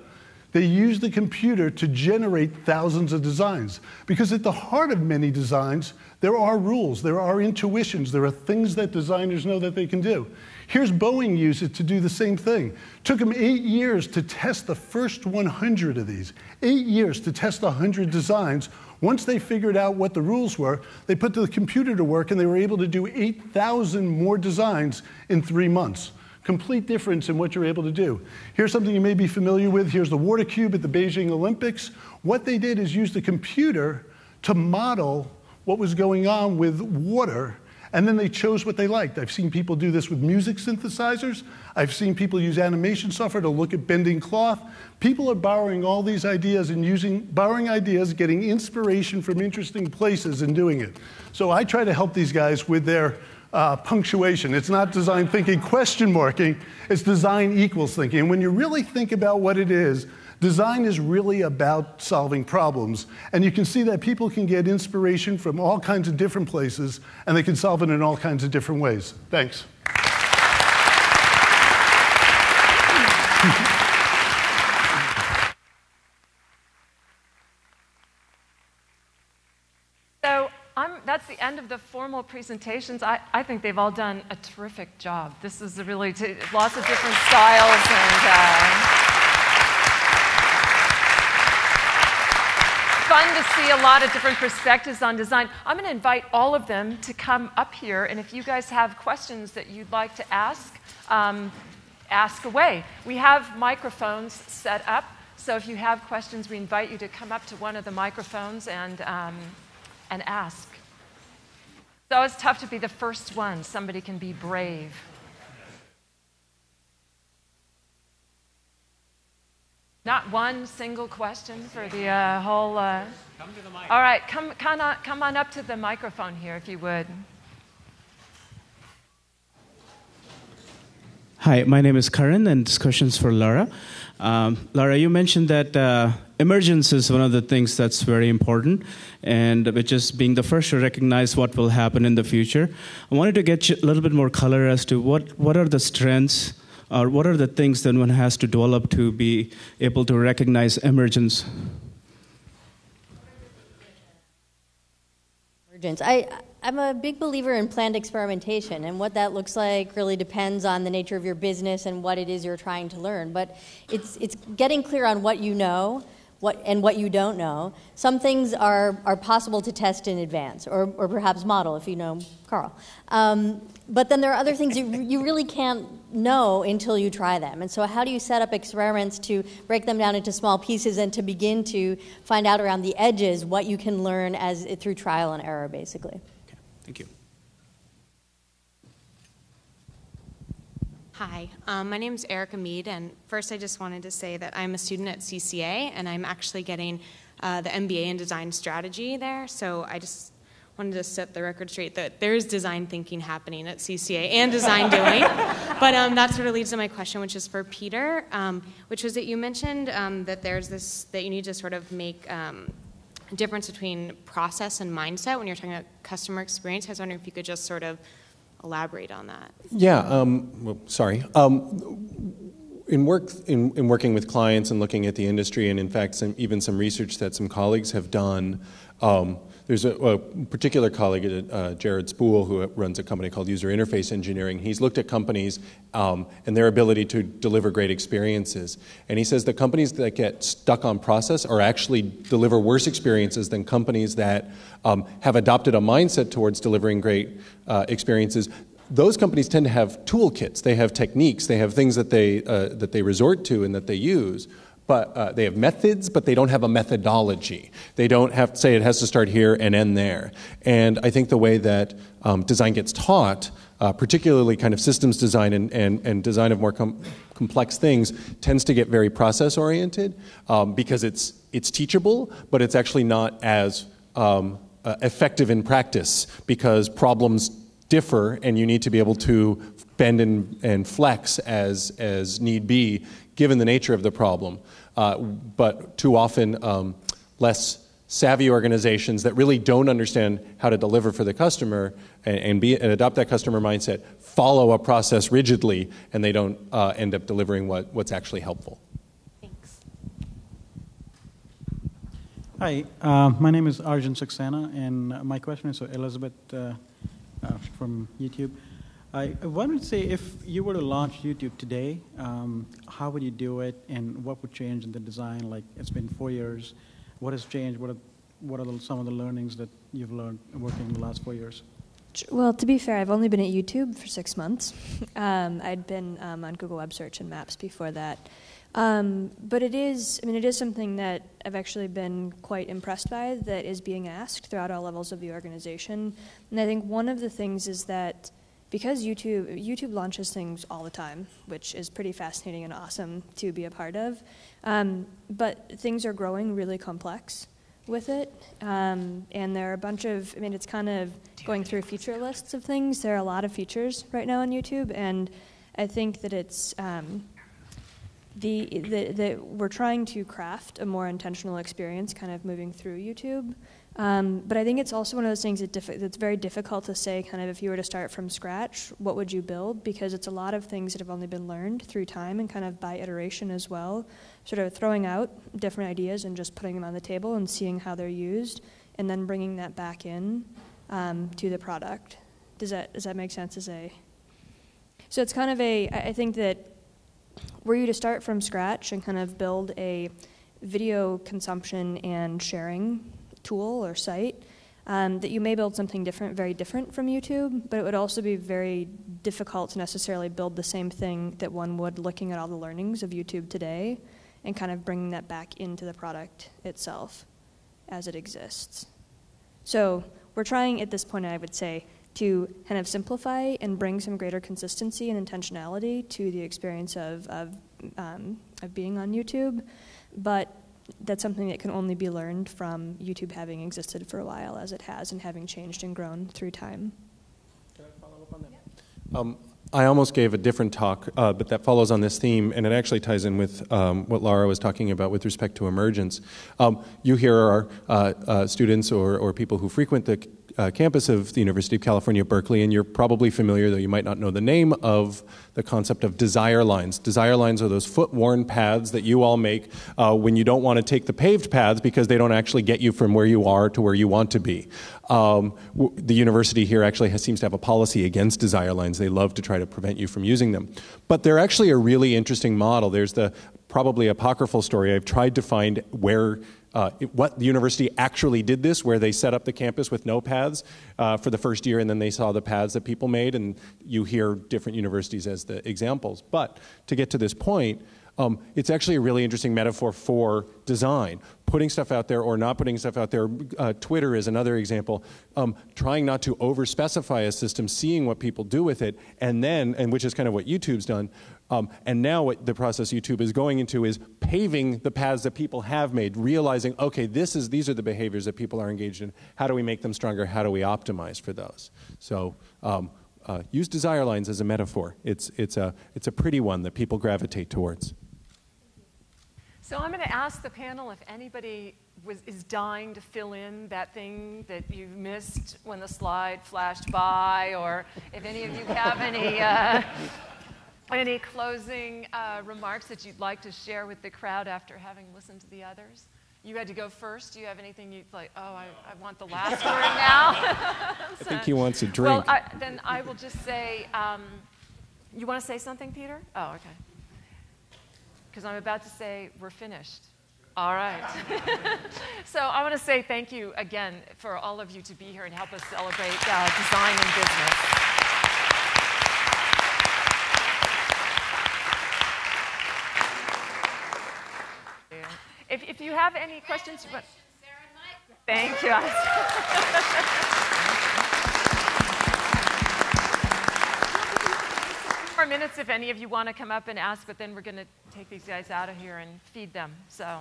S15: they use the computer to generate thousands of designs. Because at the heart of many designs, there are rules, there are intuitions, there are things that designers know that they can do. Here's Boeing used it to do the same thing. Took them 8 years to test the first 100 of these. 8 years to test 100 designs. Once they figured out what the rules were, they put the computer to work and they were able to do 8,000 more designs in 3 months. Complete difference in what you're able to do. Here's something you may be familiar with. Here's the water cube at the Beijing Olympics. What they did is use the computer to model what was going on with water, and then they chose what they liked. I've seen people do this with music synthesizers. I've seen people use animation software to look at bending cloth. People are borrowing all these ideas and borrowing ideas, getting inspiration from interesting places and doing it. So I try to help these guys with their punctuation. It's not design thinking question marking, it's design equals thinking. And when you really think about what it is, design is really about solving problems. And you can see that people can get inspiration from all kinds of different places, and they can solve it in all kinds of different ways. Thanks.
S4: So that's the end of the formal presentations. I think they've all done a terrific job. This is really lots of different styles and fun to see a lot of different perspectives on design. I'm going to invite all of them to come up here, and if you guys have questions that you'd like to ask, ask away. We have microphones set up, so if you have questions, we invite you to come up to one of the microphones and ask. It's always tough to be the first one. Somebody can be brave. Not one single question for the whole... Come to the mic. All right, come on up to the microphone here, if you would.
S16: Hi, my name is Karan, and this question's for Lara. Lara, you mentioned that emergence is one of the things that's very important, and which is being the first to recognize what will happen in the future. I wanted to get a little bit more color as to what are the strengths, or what are the things that one has to develop to be able to recognize emergence?
S12: Emergence. I'm a big believer in planned experimentation, and what that looks like really depends on the nature of your business and what it is you're trying to learn. But it's getting clear on what you know, what you don't know. Some things are possible to test in advance, or perhaps model, if you know Carl. But then there are other things you really can't know until you try them. And so how do you set up experiments to break them down into small pieces and to begin to find out around the edges what you can learn through trial and error, basically?
S16: Okay, thank you.
S17: Hi, my name is Erica Mead, and first I just wanted to say that I'm a student at CCA, and I'm actually getting the MBA in design strategy there, so I just wanted to set the record straight that there is design thinking happening at CCA and design doing. But that sort of leads to my question, which is for Peter, which was that you mentioned that there's this, that you need to sort of make a difference between process and mindset when you're talking about customer experience. I was wondering if you could just sort of elaborate on that.
S13: Yeah, sorry. In working with clients and looking at the industry, and in fact even some research that some colleagues have done, there's a particular colleague, Jared Spool, who runs a company called User Interface Engineering. He's looked at companies and their ability to deliver great experiences. And he says the companies that get stuck on process are actually deliver worse experiences than companies that have adopted a mindset towards delivering great experiences. Those companies tend to have toolkits. They have techniques. They have things that they resort to and that they use. But they have methods, but they don't have a methodology. They don't have to say it has to start here and end there. And I think the way that design gets taught, particularly kind of systems design and design of more complex things, tends to get very process-oriented because it's teachable, but it's actually not as effective in practice because problems differ and you need to be able to bend and flex as need be, given the nature of the problem. But too often, less savvy organizations that really don't understand how to deliver for the customer and adopt that customer mindset follow a process rigidly, and they don't end up delivering what's actually helpful.
S17: Thanks.
S18: Hi, my name is Arjun Saxena, and my question is for Elizabeth from YouTube. I wanted to say, if you were to launch YouTube today, how would you do it, and what would change in the design? Like, it's been 4 years. What has changed? What are some of the learnings that you've learned working in the last 4 years?
S10: Well, to be fair, I've only been at YouTube for 6 months. I'd been on Google Web Search and Maps before that. But it is something that I've actually been quite impressed by, that is being asked throughout all levels of the organization. And I think one of the things is that because YouTube launches things all the time, which is pretty fascinating and awesome to be a part of, but things are growing really complex with it, and there are a bunch of, it's kind of going through feature lists of things. There are a lot of features right now on YouTube, and I think that it's we're trying to craft a more intentional experience kind of moving through YouTube. But I think it's also one of those things that's very difficult to say, kind of, if you were to start from scratch, what would you build? Because it's a lot of things that have only been learned through time and kind of by iteration as well, sort of throwing out different ideas and just putting them on the table and seeing how they're used, and then bringing that back in to the product. Does that make sense? So it's kind of I think that were you to start from scratch and kind of build a video consumption and sharing tool or site, that you may build something different, very different from YouTube, but it would also be very difficult to necessarily build the same thing that one would looking at all the learnings of YouTube today and kind of bringing that back into the product itself as it exists. So we're trying at this point, I would say, to kind of simplify and bring some greater consistency and intentionality to the experience of being on YouTube, but that's something that can only be learned from YouTube having existed for a while as it has and having changed and grown through time.
S13: Can I follow up on that? I almost gave a different talk, but that follows on this theme, and it actually ties in with what Laura was talking about with respect to emergence. You here are students or people who frequent the campus of the University of California, Berkeley, and you're probably familiar, though you might not know the name, of the concept of desire lines. Desire lines are those foot-worn paths that you all make when you don't want to take the paved paths because they don't actually get you from where you are to where you want to be. The university here actually seems to have a policy against desire lines. They love to try to prevent you from using them. But they're actually a really interesting model. There's the probably apocryphal story. I've tried to find where what the university actually did this, where they set up the campus with no paths for the first year, and then they saw the paths that people made, and you hear different universities as the examples. But to get to this point, it's actually a really interesting metaphor for design. Putting stuff out there or not putting stuff out there. Twitter is another example. Trying not to over-specify a system, seeing what people do with it, and which is kind of what YouTube's done. And now what the process YouTube is going into is paving the paths that people have made, realizing, okay, these are the behaviors that people are engaged in. How do we make them stronger? How do we optimize for those? So use desire lines as a metaphor. It's a pretty one that people gravitate towards.
S4: So I'm going to ask the panel if anybody is dying to fill in that thing that you missed when the slide flashed by, or if any of you have any closing remarks that you'd like to share with the crowd after having listened to the others. You had to go first. Do you have anything you'd like? Oh, I want the last word now.
S13: I think he wants a drink.
S4: Well, then I will just say, you want to say something, Peter? Oh, okay. Because I'm about to say we're finished. All right. So I want to say thank you again for all of you to be here and help us celebrate design and business. If you have any questions, thank you. 4 minutes if any of you want to come up and ask, but then we're going to take these guys out of here and feed them. So.